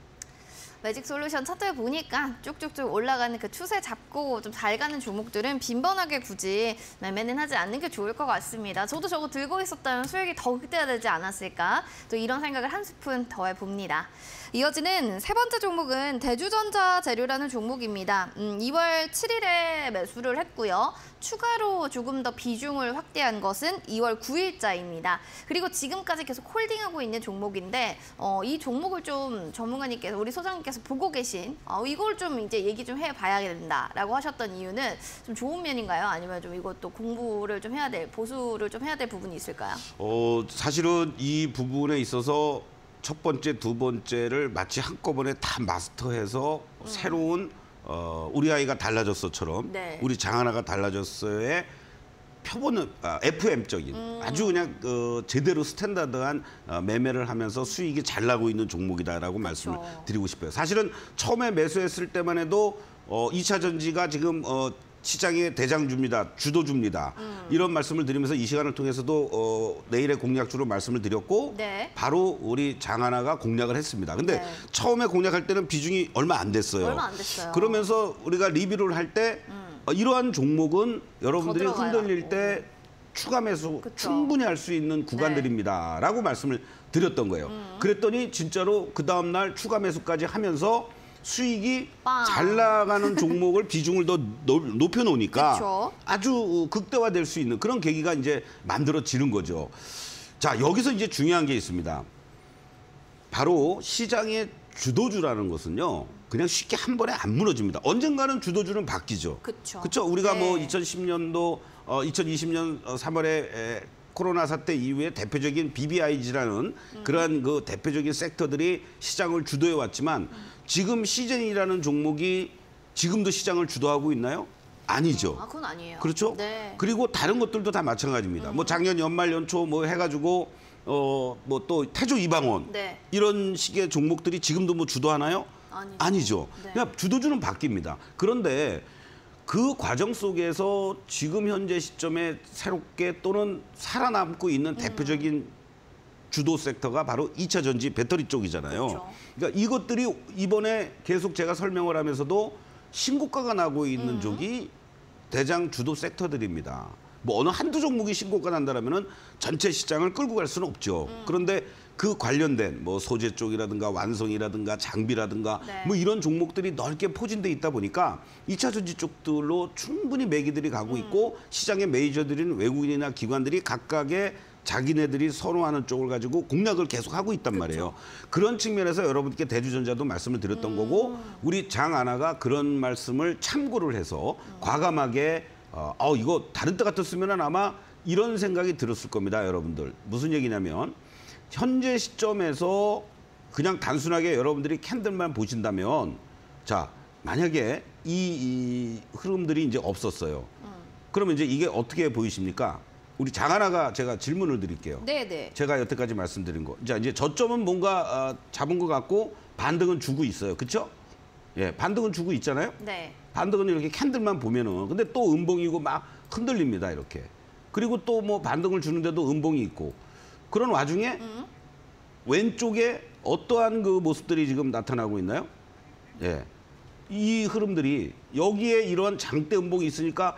매직 솔루션 차트에 보니까 쭉쭉쭉 올라가는 그 추세 잡고 좀 잘 가는 종목들은 빈번하게 굳이 매매는 하지 않는 게 좋을 것 같습니다. 저도 저거 들고 있었다면 수익이 더 극대화되지 않았을까? 또 이런 생각을 한 스푼 더 해봅니다. 이어지는 세 번째 종목은 대주전자 재료라는 종목입니다. 2월 7일에 매수를 했고요. 추가로 조금 더 비중을 확대한 것은 2월 9일자입니다. 그리고 지금까지 계속 홀딩하고 있는 종목인데 이 종목을 좀 전문가님께서 우리 소장님께서 보고 계신 이걸 좀 이제 얘기 좀 해봐야 된다라고 하셨던 이유는 좀 좋은 면인가요? 아니면 좀 이것도 공부를 좀 해야 될 보수를 좀 해야 될 부분이 있을까요? 사실은 이 부분에 있어서 첫 번째, 두 번째를 마치 한꺼번에 다 마스터해서 새로운 우리 아이가 달라졌어처럼 네. 우리 장하나가 달라졌어의 표본은 FM적인 아주 그냥 제대로 스탠다드한 매매를 하면서 수익이 잘 나고 있는 종목이다라고 말씀을 드리고 싶어요. 사실은 처음에 매수했을 때만 해도 2차 전지가 지금 시장의 대장주입니다. 주도주입니다. 이런 말씀을 드리면서 이 시간을 통해서도 내일의 공략주로 말씀을 드렸고 네. 바로 우리 장하나가 공략을 했습니다. 근데 네. 처음에 공략할 때는 비중이 얼마 안 됐어요. 얼마 안 됐어요. 그러면서 우리가 리뷰를 할 때 이러한 종목은 여러분들이 더 들어가요. 흔들릴 때 추가 매수 그쵸. 충분히 할 수 있는 구간들입니다. 라고 말씀을 드렸던 거예요. 그랬더니 진짜로 그 다음날 추가 매수까지 하면서 수익이 빵. 잘 나가는 종목을 비중을 더 높여놓으니까 그쵸. 아주 극대화될 수 있는 그런 계기가 이제 만들어지는 거죠. 자, 여기서 이제 중요한 게 있습니다. 바로 시장의 주도주라는 것은요. 그냥 쉽게 한 번에 안 무너집니다. 언젠가는 주도주는 바뀌죠. 그쵸. 그렇죠? 우리가 네. 뭐 2010년도 2020년 3월에 코로나 사태 이후에 대표적인 BBIG라는 그러한 그 대표적인 섹터들이 시장을 주도해 왔지만 지금 시즌이라는 종목이 지금도 시장을 주도하고 있나요? 아니죠. 그건 아니에요. 그렇죠? 네. 그리고 다른 것들도 다 마찬가지입니다. 뭐 작년 연말 연초 뭐 해가지고 뭐 또 태조 이방원 네. 이런 식의 종목들이 지금도 뭐 주도하나요? 아니죠. 네. 그냥 주도주는 바뀝니다. 그런데 그 과정 속에서 지금 현재 시점에 새롭게 또는 살아남고 있는 대표적인 주도 섹터가 바로 2차 전지 배터리 쪽이잖아요. 그렇죠. 그러니까 이것들이 이번에 계속 제가 설명을 하면서도 신고가가 나고 있는 쪽이 대장 주도 섹터들입니다. 뭐 어느 한두 종목이 신고가 난다라면은 전체 시장을 끌고 갈 수는 없죠. 그런데 그 관련된 뭐 소재 쪽이라든가 완성이라든가 장비라든가 네. 뭐 이런 종목들이 넓게 포진돼 있다 보니까 2차 전지 쪽들로 충분히 매기들이 가고 있고 시장의 메이저들인 외국인이나 기관들이 각각의 자기네들이 선호하는 쪽을 가지고 공략을 계속하고 있단 말이에요. 그런 측면에서 여러분께 대주전자도 말씀을 드렸던 거고 우리 장하나가 그런 말씀을 참고를 해서 과감하게 이거 다른 때 같았으면 아마 이런 생각이 들었을 겁니다. 여러분들. 무슨 얘기냐면 현재 시점에서 그냥 단순하게 여러분들이 캔들만 보신다면 자 만약에 이 흐름들이 이제 없었어요. 그러면 이제 이게 어떻게 보이십니까? 우리 장하나가 제가 질문을 드릴게요. 네네. 제가 여태까지 말씀드린 거. 자, 이제 저점은 뭔가 잡은 것 같고 반등은 주고 있어요. 그렇죠? 예, 반등은 주고 있잖아요. 네. 반등은 이렇게 캔들만 보면은 근데 또 음봉이고 막 흔들립니다. 이렇게. 그리고 또 뭐 반등을 주는데도 음봉이 있고. 그런 와중에 왼쪽에 어떠한 그 모습들이 지금 나타나고 있나요? 예. 이 흐름들이 여기에 이런 장대 음봉이 있으니까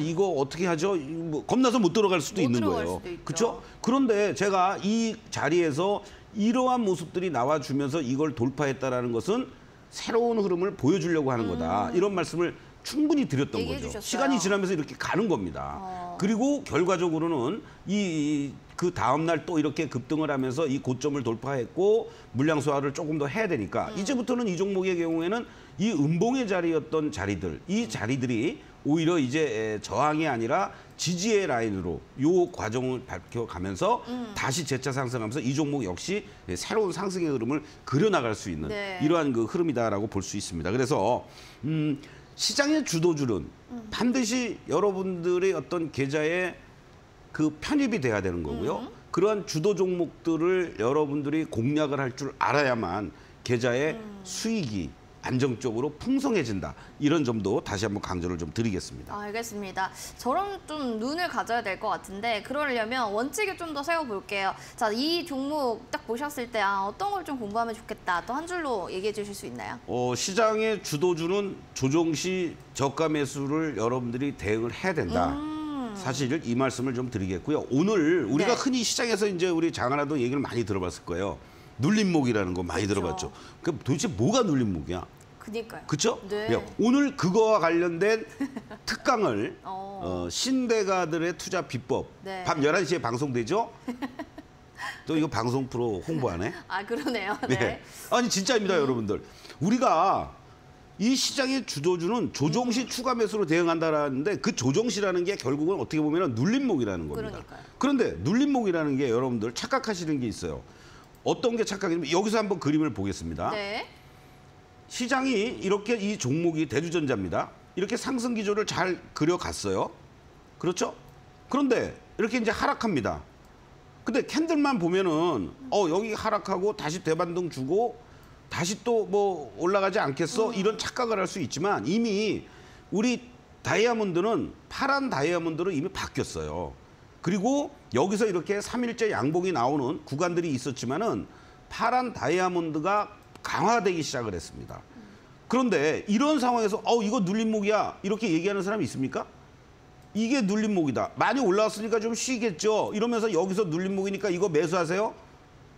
이거 어떻게 하죠? 뭐 겁나서 못 들어갈 수도 못 있는 들어갈 거예요. 수도 있죠. 그렇죠? 그런데 제가 이 자리에서 이러한 모습들이 나와주면서 이걸 돌파했다라는 것은 새로운 흐름을 보여주려고 하는 거다. 이런 말씀을 충분히 드렸던 얘기해 거죠. 주셨어요. 시간이 지나면서 이렇게 가는 겁니다. 그리고 결과적으로는 이 그 다음 날 또 이렇게 급등을 하면서 이 고점을 돌파했고 물량 소화를 조금 더 해야 되니까 이제부터는 이 종목의 경우에는 이 음봉의 자리였던 자리들, 이 자리들이 오히려 이제 저항이 아니라 지지의 라인으로 요 과정을 밝혀가면서 다시 재차 상승하면서 이 종목 역시 새로운 상승의 흐름을 그려나갈 수 있는 네. 이러한 그 흐름이다라고 볼 수 있습니다. 그래서 시장의 주도주는 반드시 여러분들의 어떤 계좌에 그 편입이 돼야 되는 거고요. 그러한 주도 종목들을 여러분들이 공략을 할 줄 알아야만 계좌의 수익이 안정적으로 풍성해진다. 이런 점도 다시 한번 강조를 좀 드리겠습니다. 알겠습니다. 저런 좀 눈을 가져야 될 것 같은데 그러려면 원칙을 좀 더 세워볼게요. 자, 이 종목 딱 보셨을 때 어떤 걸 좀 공부하면 좋겠다. 또 한 줄로 얘기해 주실 수 있나요? 시장의 주도주는 조정 시 저가 매수를 여러분들이 대응을 해야 된다. 사실 이 말씀을 좀 드리겠고요. 오늘 우리가 네. 흔히 시장에서 이제 우리 장하나도 얘기를 많이 들어봤을 거예요. 눌림목이라는 거 많이 그렇죠. 들어봤죠. 그럼 도대체 뭐가 눌림목이야? 그니까요. 그렇죠? 네. 오늘 그거와 관련된 특강을 신대가들의 투자 비법 네. 밤 11시에 방송되죠? 또 이거 방송 프로 홍보하네? 그러네요. 네. 네. 아니 진짜입니다, 여러분들. 우리가 이 시장의 주도주는 조정시 추가 매수로 대응한다라는데 그 조정시라는 게 결국은 어떻게 보면 눌림목이라는 겁니다. 그러니까요. 그런데 눌림목이라는 게 여러분들 착각하시는 게 있어요. 어떤 게 착각이냐면 여기서 한번 그림을 보겠습니다. 네. 시장이 이렇게 이 종목이 대주전자입니다. 이렇게 상승 기조를 잘 그려갔어요. 그렇죠? 그런데 이렇게 이제 하락합니다. 근데 캔들만 보면은 여기 하락하고 다시 대반등 주고 다시 또 뭐 올라가지 않겠어? 이런 착각을 할 수 있지만 이미 우리 다이아몬드는 파란 다이아몬드로 이미 바뀌었어요. 그리고 여기서 이렇게 3일째 양봉이 나오는 구간들이 있었지만은 파란 다이아몬드가 강화되기 시작을 했습니다. 그런데 이런 상황에서 이거 눌림목이야 이렇게 얘기하는 사람이 있습니까? 이게 눌림목이다. 많이 올라왔으니까 좀 쉬겠죠. 이러면서 여기서 눌림목이니까 이거 매수하세요?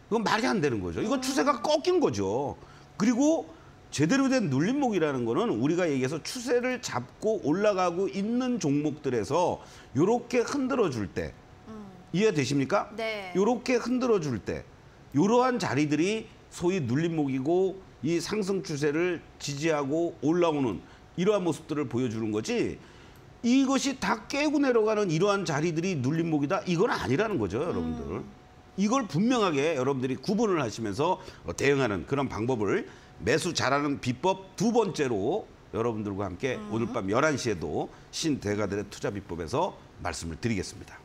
이건 말이 안 되는 거죠. 이건 추세가 꺾인 거죠. 그리고 제대로 된 눌림목이라는 거는 우리가 얘기해서 추세를 잡고 올라가고 있는 종목들에서 이렇게 흔들어 줄 때 이해되십니까? 네. 이렇게 흔들어 줄 때 이러한 자리들이 소위 눌림목이고 이 상승 추세를 지지하고 올라오는 이러한 모습들을 보여주는 거지 이것이 다 깨고 내려가는 이러한 자리들이 눌림목이다 이건 아니라는 거죠, 여러분들. 이걸 분명하게 여러분들이 구분을 하시면서 대응하는 그런 방법을 매수 잘하는 비법 두 번째로 여러분들과 함께 오늘 밤 11시에도 신대가들의 투자 비법에서 말씀을 드리겠습니다.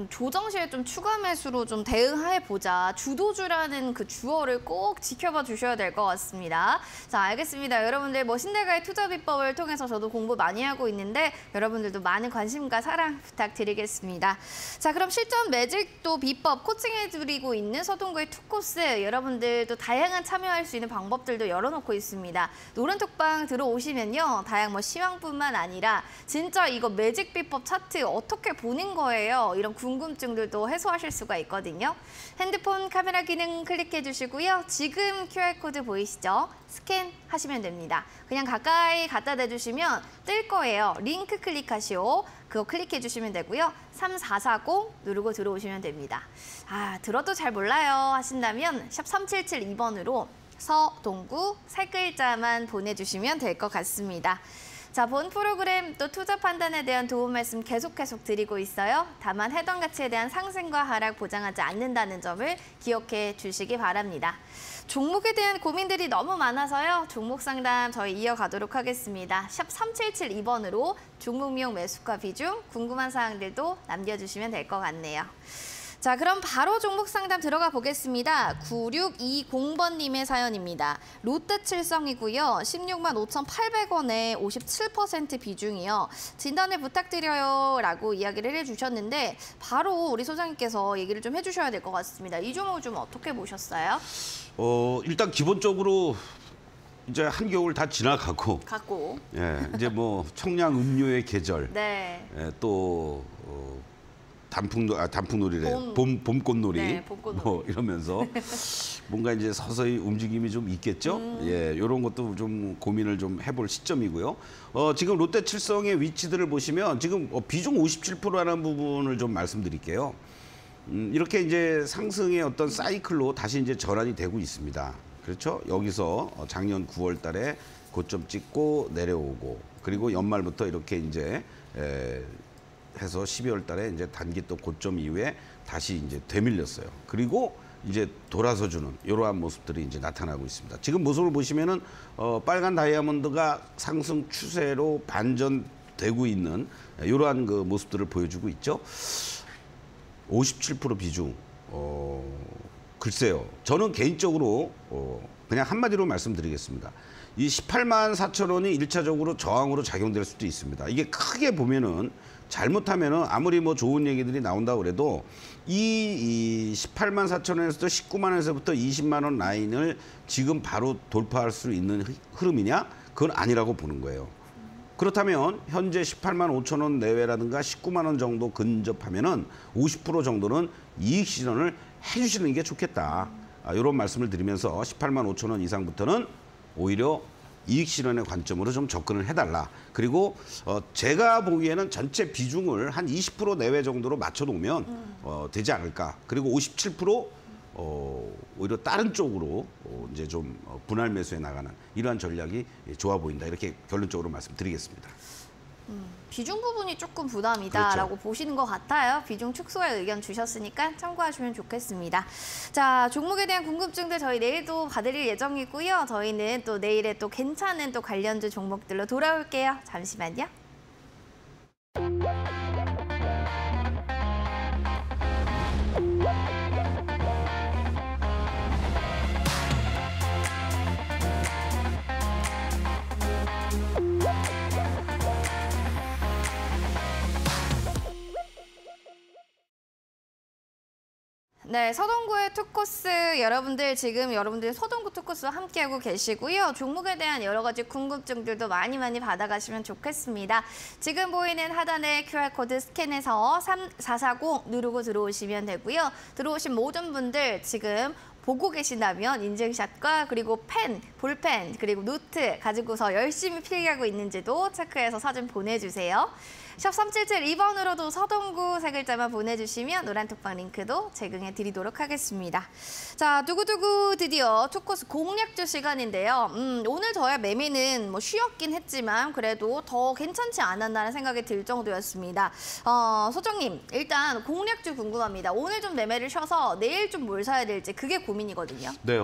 조정 시에 좀 추가 매수로 좀 대응해 보자. 주도주라는 그 주어를 꼭 지켜봐 주셔야 될 것 같습니다. 자, 알겠습니다. 여러분들 신대가의 투자 비법을 통해서 저도 공부 많이 하고 있는데 여러분들도 많은 관심과 사랑 부탁드리겠습니다. 자, 그럼 실전 매직도 비법 코칭해드리고 있는 서동구의 투코스 여러분들도 다양한 참여할 수 있는 방법들도 열어놓고 있습니다. 노른톡방 들어오시면요. 다양 시황뿐만 아니라 진짜 이거 매직 비법 차트 어떻게 보는 거예요. 이런 궁금증들도 해소하실 수가 있거든요. 핸드폰 카메라 기능 클릭해 주시고요. 지금 QR코드 보이시죠? 스캔하시면 됩니다. 그냥 가까이 갖다 대주시면 뜰 거예요. 링크 클릭하시오. 그거 클릭해 주시면 되고요. 3440 누르고 들어오시면 됩니다. 들어도 잘 몰라요 하신다면 샵 3772번으로 서동구 세 글자만 보내주시면 될 것 같습니다. 자, 본 프로그램 또 투자 판단에 대한 도움 말씀 계속 드리고 있어요. 다만 해당 가치에 대한 상승과 하락 보장하지 않는다는 점을 기억해 주시기 바랍니다. 종목에 대한 고민들이 너무 많아서요. 종목 상담 저희 이어가도록 하겠습니다. 샵 3772번으로 종목명 매수가 비중 궁금한 사항들도 남겨주시면 될 것 같네요. 자, 그럼 바로 종목 상담 들어가 보겠습니다. 9620번님의 사연입니다. 롯데칠성이고요. 16만 5,800원에 57% 비중이요. 진단을 부탁드려요 라고 이야기를 해주셨는데 바로 우리 소장님께서 얘기를 좀 해주셔야 될 것 같습니다. 이 종목을 좀 어떻게 보셨어요? 일단 기본적으로 이제 한겨울 다 지나가고 이제 청량 음료의 계절 네. 또 단풍놀이래. 봄꽃놀이. 네, 봄꽃놀이. 이러면서 뭔가 이제 서서히 움직임이 좀 있겠죠. 이런 것도 좀 고민을 좀 해볼 시점이고요. 지금 롯데칠성의 위치들을 보시면 지금 비중 57%라는 부분을 좀 말씀드릴게요. 이렇게 이제 상승의 어떤 사이클로 다시 이제 전환이 되고 있습니다. 그렇죠? 여기서 작년 9월 달에 고점 찍고 내려오고 그리고 연말부터 이렇게 이제 해서 12월 달에 이제 단기 또 고점 이후에 다시 이제 되밀렸어요. 그리고 이제 돌아서 주는 이러한 모습들이 이제 나타나고 있습니다. 지금 모습을 보시면은 빨간 다이아몬드가 상승 추세로 반전되고 있는 이러한 그 모습들을 보여주고 있죠. 57% 비중. 글쎄요. 저는 개인적으로 그냥 한마디로 말씀드리겠습니다. 이 18만 4천 원이 1차적으로 저항으로 작용될 수도 있습니다. 이게 크게 보면은 잘못하면은 아무리 뭐 좋은 얘기들이 나온다고 그래도 이 18만 4천 원에서부터 19만 원에서부터 20만 원 라인을 지금 바로 돌파할 수 있는 흐름이냐? 그건 아니라고 보는 거예요. 그렇다면 현재 18만 5천 원 내외라든가 19만 원 정도 근접하면은 50% 정도는 이익 실현을 해주시는 게 좋겠다. 이런 말씀을 드리면서 18만 5천 원 이상부터는 오히려 이익 실현의 관점으로 좀 접근을 해달라. 그리고 제가 보기에는 전체 비중을 한 20% 내외 정도로 맞춰놓으면 되지 않을까. 그리고 57% 오히려 다른 쪽으로 이제 좀 분할 매수에 나가는 이러한 전략이 좋아 보인다. 이렇게 결론적으로 말씀드리겠습니다. 비중 부분이 조금 부담이다라고 그렇죠. 보시는 것 같아요. 비중 축소에 의견 주셨으니까 참고하시면 좋겠습니다. 자, 종목에 대한 궁금증들 저희 내일도 봐드릴 예정이고요. 저희는 또 내일에 또 괜찮은 또 관련주 종목들로 돌아올게요. 잠시만요. 네, 서동구의 투코스 여러분들 지금 서동구 투코스와 함께하고 계시고요. 종목에 대한 여러 가지 궁금증들도 많이 받아가시면 좋겠습니다. 지금 보이는 하단의 QR코드 스캔해서 3440 누르고 들어오시면 되고요. 들어오신 모든 분들 지금 보고 계신다면 인증샷과 그리고 펜, 볼펜, 그리고 노트 가지고서 열심히 필기하고 있는지도 체크해서 사진 보내주세요. 샵 3772번으로도 서동구 세 글자만 보내주시면 노란 톡방 링크도 제공해 드리도록 하겠습니다. 자, 두구두구 드디어 투코스 공략주 시간인데요. 오늘 저의 매매는 뭐 쉬었긴 했지만 그래도 더 괜찮지 않았나라는 생각이 들 정도였습니다. 소정님, 일단 공략주 궁금합니다. 오늘 좀 매매를 쉬어서 내일 좀 뭘 사야 될지 그게 고민이거든요. 네,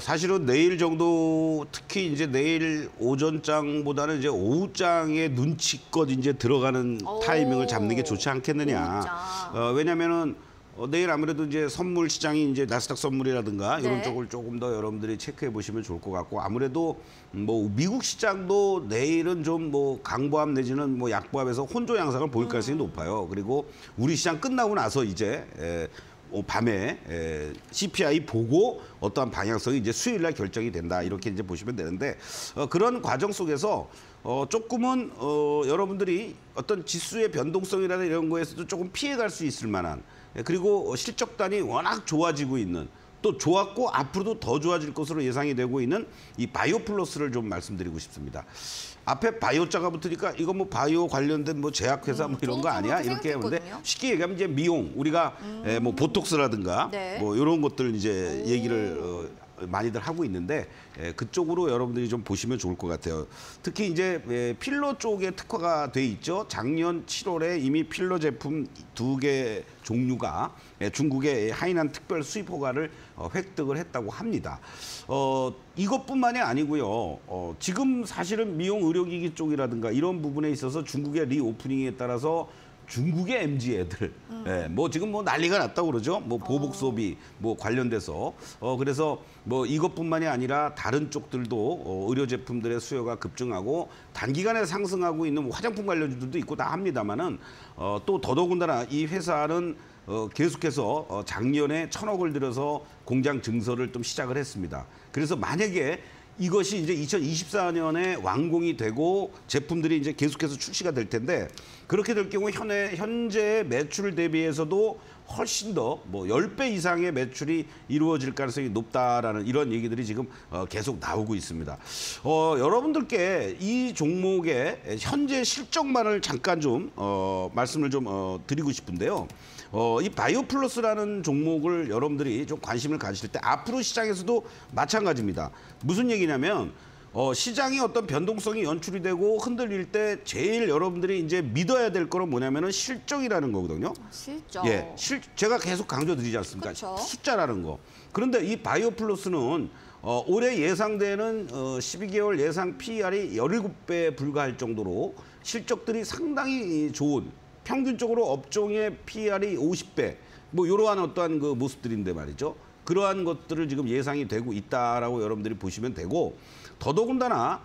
사실은 내일 정도 특히 이제 내일 오전장보다는 이제 오후장에 눈치껏 이제 들어가는 타이밍을 잡는 게 좋지 않겠느냐. 왜냐면은 내일 아무래도 이제 선물 시장이 이제 나스닥 선물이라든가 네. 이런 쪽을 조금 더 여러분들이 체크해 보시면 좋을 것 같고 아무래도 뭐 미국 시장도 내일은 좀 뭐 강보합 내지는 뭐 약보합에서 혼조 양상을 보일 가능성이 높아요. 그리고 우리 시장 끝나고 나서 이제 밤에 CPI 보고 어떠한 방향성이 이제 수요일 날 결정이 된다. 이렇게 이제 보시면 되는데 그런 과정 속에서 조금은 여러분들이 어떤 지수의 변동성이라는 이런 거에서도 조금 피해갈 수 있을 만한 그리고 실적단이 워낙 좋아지고 있는 또 좋았고 앞으로도 더 좋아질 것으로 예상이 되고 있는 이 바이오플러스를 좀 말씀드리고 싶습니다. 앞에 바이오자가 붙으니까 이거 뭐 바이오 관련된 뭐 제약회사 뭐 이런 거 아니야? 이렇게 하는데 쉽게 얘기하면 이제 미용 우리가 뭐 보톡스라든가 네. 뭐 이런 것들 이제 얘기를 많이들 하고 있는데 그쪽으로 여러분들이 좀 보시면 좋을 것 같아요. 특히 이제 필러 쪽에 특화가 돼 있죠. 작년 7월에 이미 필러 제품 2개 종류가 중국의 하이난 특별 수입 허가를 획득을 했다고 합니다. 이것뿐만이 아니고요. 지금 사실은 미용 의료기기 쪽이라든가 이런 부분에 있어서 중국의 리오프닝에 따라서 중국의 MZ 애들, 뭐 지금 뭐 난리가 났다고 그러죠. 뭐 보복 소비 뭐 관련돼서 그래서 뭐 이것뿐만이 아니라 다른 쪽들도 의료 제품들의 수요가 급증하고 단기간에 상승하고 있는 뭐 화장품 관련주들도 있고 다 합니다만은 또 더더군다나 이 회사는 계속해서 작년에 1,000억을 들여서 공장 증설을 좀 시작을 했습니다. 그래서 만약에 이것이 이제 2024년에 완공이 되고 제품들이 이제 계속해서 출시가 될 텐데 그렇게 될 경우 현재 매출 대비해서도 훨씬 더 뭐 10배 이상의 매출이 이루어질 가능성이 높다라는 이런 얘기들이 지금 계속 나오고 있습니다. 여러분들께 이 종목의 현재 실적만을 잠깐 좀 말씀을 좀 드리고 싶은데요. 이 바이오플러스라는 종목을 여러분들이 좀 관심을 가지실 때 앞으로 시장에서도 마찬가지입니다. 무슨 얘기냐면 시장의 어떤 변동성이 연출이 되고 흔들릴 때 제일 여러분들이 이제 믿어야 될 거는 뭐냐면은 실적이라는 거거든요. 실적. 예, 제가 계속 강조드리지 않습니까? 그쵸. 숫자라는 거. 그런데 이 바이오플러스는 올해 예상되는 12개월 예상 PER이 17배에 불과할 정도로 실적들이 상당히 좋은 평균적으로 업종의 PER이 50배 뭐 이러한 어떠한 그 모습들인데 말이죠. 그러한 것들을 지금 예상이 되고 있다라고 여러분들이 보시면 되고 더더군다나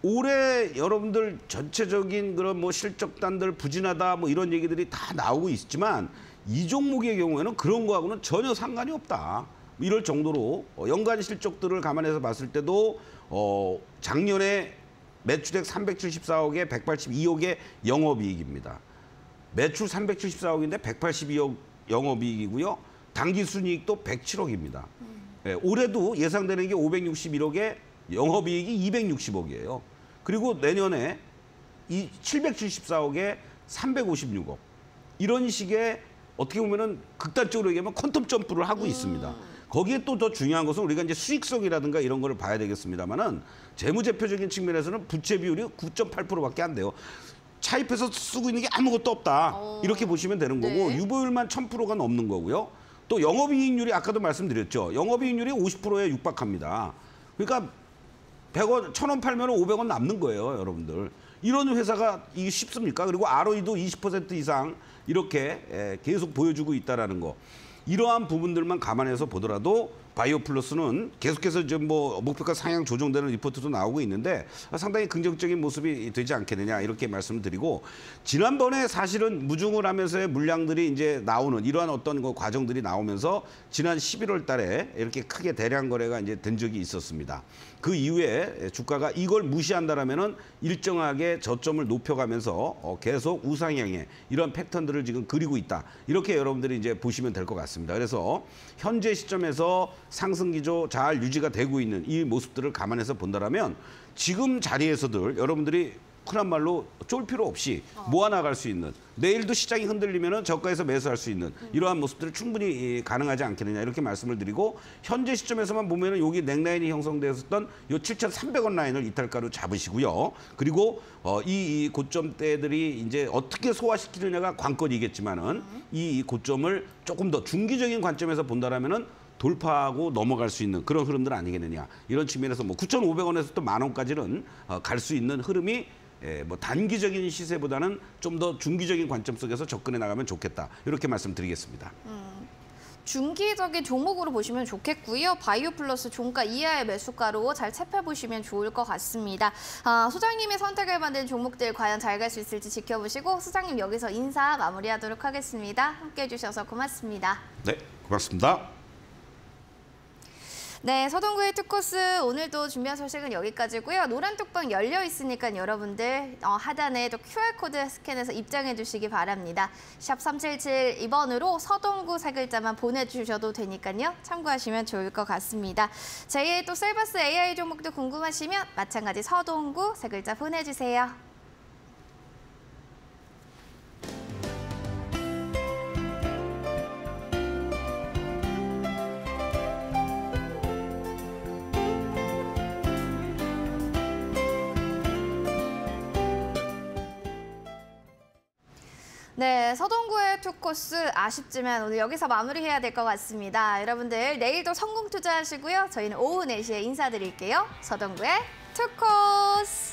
올해 여러분들 전체적인 그런 뭐 실적단들 부진하다 뭐 이런 얘기들이 다 나오고 있지만 이 종목의 경우에는 그런 거하고는 전혀 상관이 없다. 이럴 정도로 연간 실적들을 감안해서 봤을 때도 작년에 매출액 374억에 182억의 영업이익입니다. 매출 374억인데 182억 영업이익이고요. 당기순이익도 107억입니다. 예, 올해도 예상되는 게 561억에 영업이익이 260억이에요. 그리고 내년에 이 774억에 356억. 이런 식의 어떻게 보면은 극단적으로 얘기하면 퀀텀 점프를 하고 있습니다. 거기에 또 더 중요한 것은 우리가 이제 수익성이라든가 이런 거를 봐야 되겠습니다만은 재무제표적인 측면에서는 부채 비율이 9.8%밖에 안 돼요. 차입해서 쓰고 있는 게 아무것도 없다. 이렇게 보시면 되는 거고 네. 유보율만 1000%가 넘는 거고요. 또 영업이익률이 아까도 말씀드렸죠. 영업이익률이 50%에 육박합니다. 그러니까 100원, 1000원 팔면 500원 남는 거예요, 여러분들. 이런 회사가 이게 쉽습니까? 그리고 ROE도 20% 이상 이렇게 계속 보여주고 있다라는 거. 이러한 부분들만 감안해서 보더라도 바이오플러스는 계속해서 좀 뭐 목표가 상향 조정되는 리포트도 나오고 있는데 상당히 긍정적인 모습이 되지 않겠느냐 이렇게 말씀을 드리고 지난번에 사실은 무중을 하면서의 물량들이 이제 나오는 이러한 어떤 그 과정들이 나오면서 지난 11월 달에 이렇게 크게 대량 거래가 이제 된 적이 있었습니다. 그 이후에 주가가 이걸 무시한다라면은 일정하게 저점을 높여가면서 계속 우상향의 이런 패턴들을 지금 그리고 있다. 이렇게 여러분들이 이제 보시면 될 것 같습니다. 그래서 현재 시점에서 상승 기조 잘 유지가 되고 있는 이 모습들을 감안해서 본다라면 지금 자리에서들 여러분들이 흔한 말로 쫄 필요 없이 모아나갈 수 있는 내일도 시장이 흔들리면 저가에서 매수할 수 있는 이러한 모습들을 충분히 가능하지 않겠느냐 이렇게 말씀을 드리고 현재 시점에서만 보면은 여기 넥라인이 형성되었던 요 7,300원 라인을 이탈가로 잡으시고요. 그리고 이 고점대들이 이제 어떻게 소화시키느냐가 관건이겠지만은 이 고점을 조금 더 중기적인 관점에서 본다라면은 돌파하고 넘어갈 수 있는 그런 흐름들 아니겠느냐 이런 측면에서 뭐 9,500원에서 또 10,000원까지는 갈 수 있는 흐름이 뭐 단기적인 시세보다는 좀 더 중기적인 관점 속에서 접근해 나가면 좋겠다 이렇게 말씀드리겠습니다. 중기적인 종목으로 보시면 좋겠고요. 바이오플러스 종가 이하의 매수가로 잘 살펴보시면 좋을 것 같습니다. 소장님의 선택을 받은 종목들 과연 잘 갈 수 있을지 지켜보시고 소장님 여기서 인사 마무리하도록 하겠습니다. 함께해 주셔서 고맙습니다. 네, 고맙습니다. 네, 서동구의 투코스 오늘도 준비한 소식은 여기까지고요. 노란 톡방 열려 있으니까 여러분들 하단에 또 QR코드 스캔해서 입장해 주시기 바랍니다. 샵 3772번으로 서동구 세 글자만 보내주셔도 되니까요. 참고하시면 좋을 것 같습니다. 제2의 또 셀버스 AI 종목도 궁금하시면 마찬가지 서동구 세 글자 보내주세요. 네, 서동구의 투코스 아쉽지만 오늘 여기서 마무리해야 될 것 같습니다. 여러분들 내일도 성공 투자하시고요. 저희는 오후 4시에 인사드릴게요. 서동구의 투코스.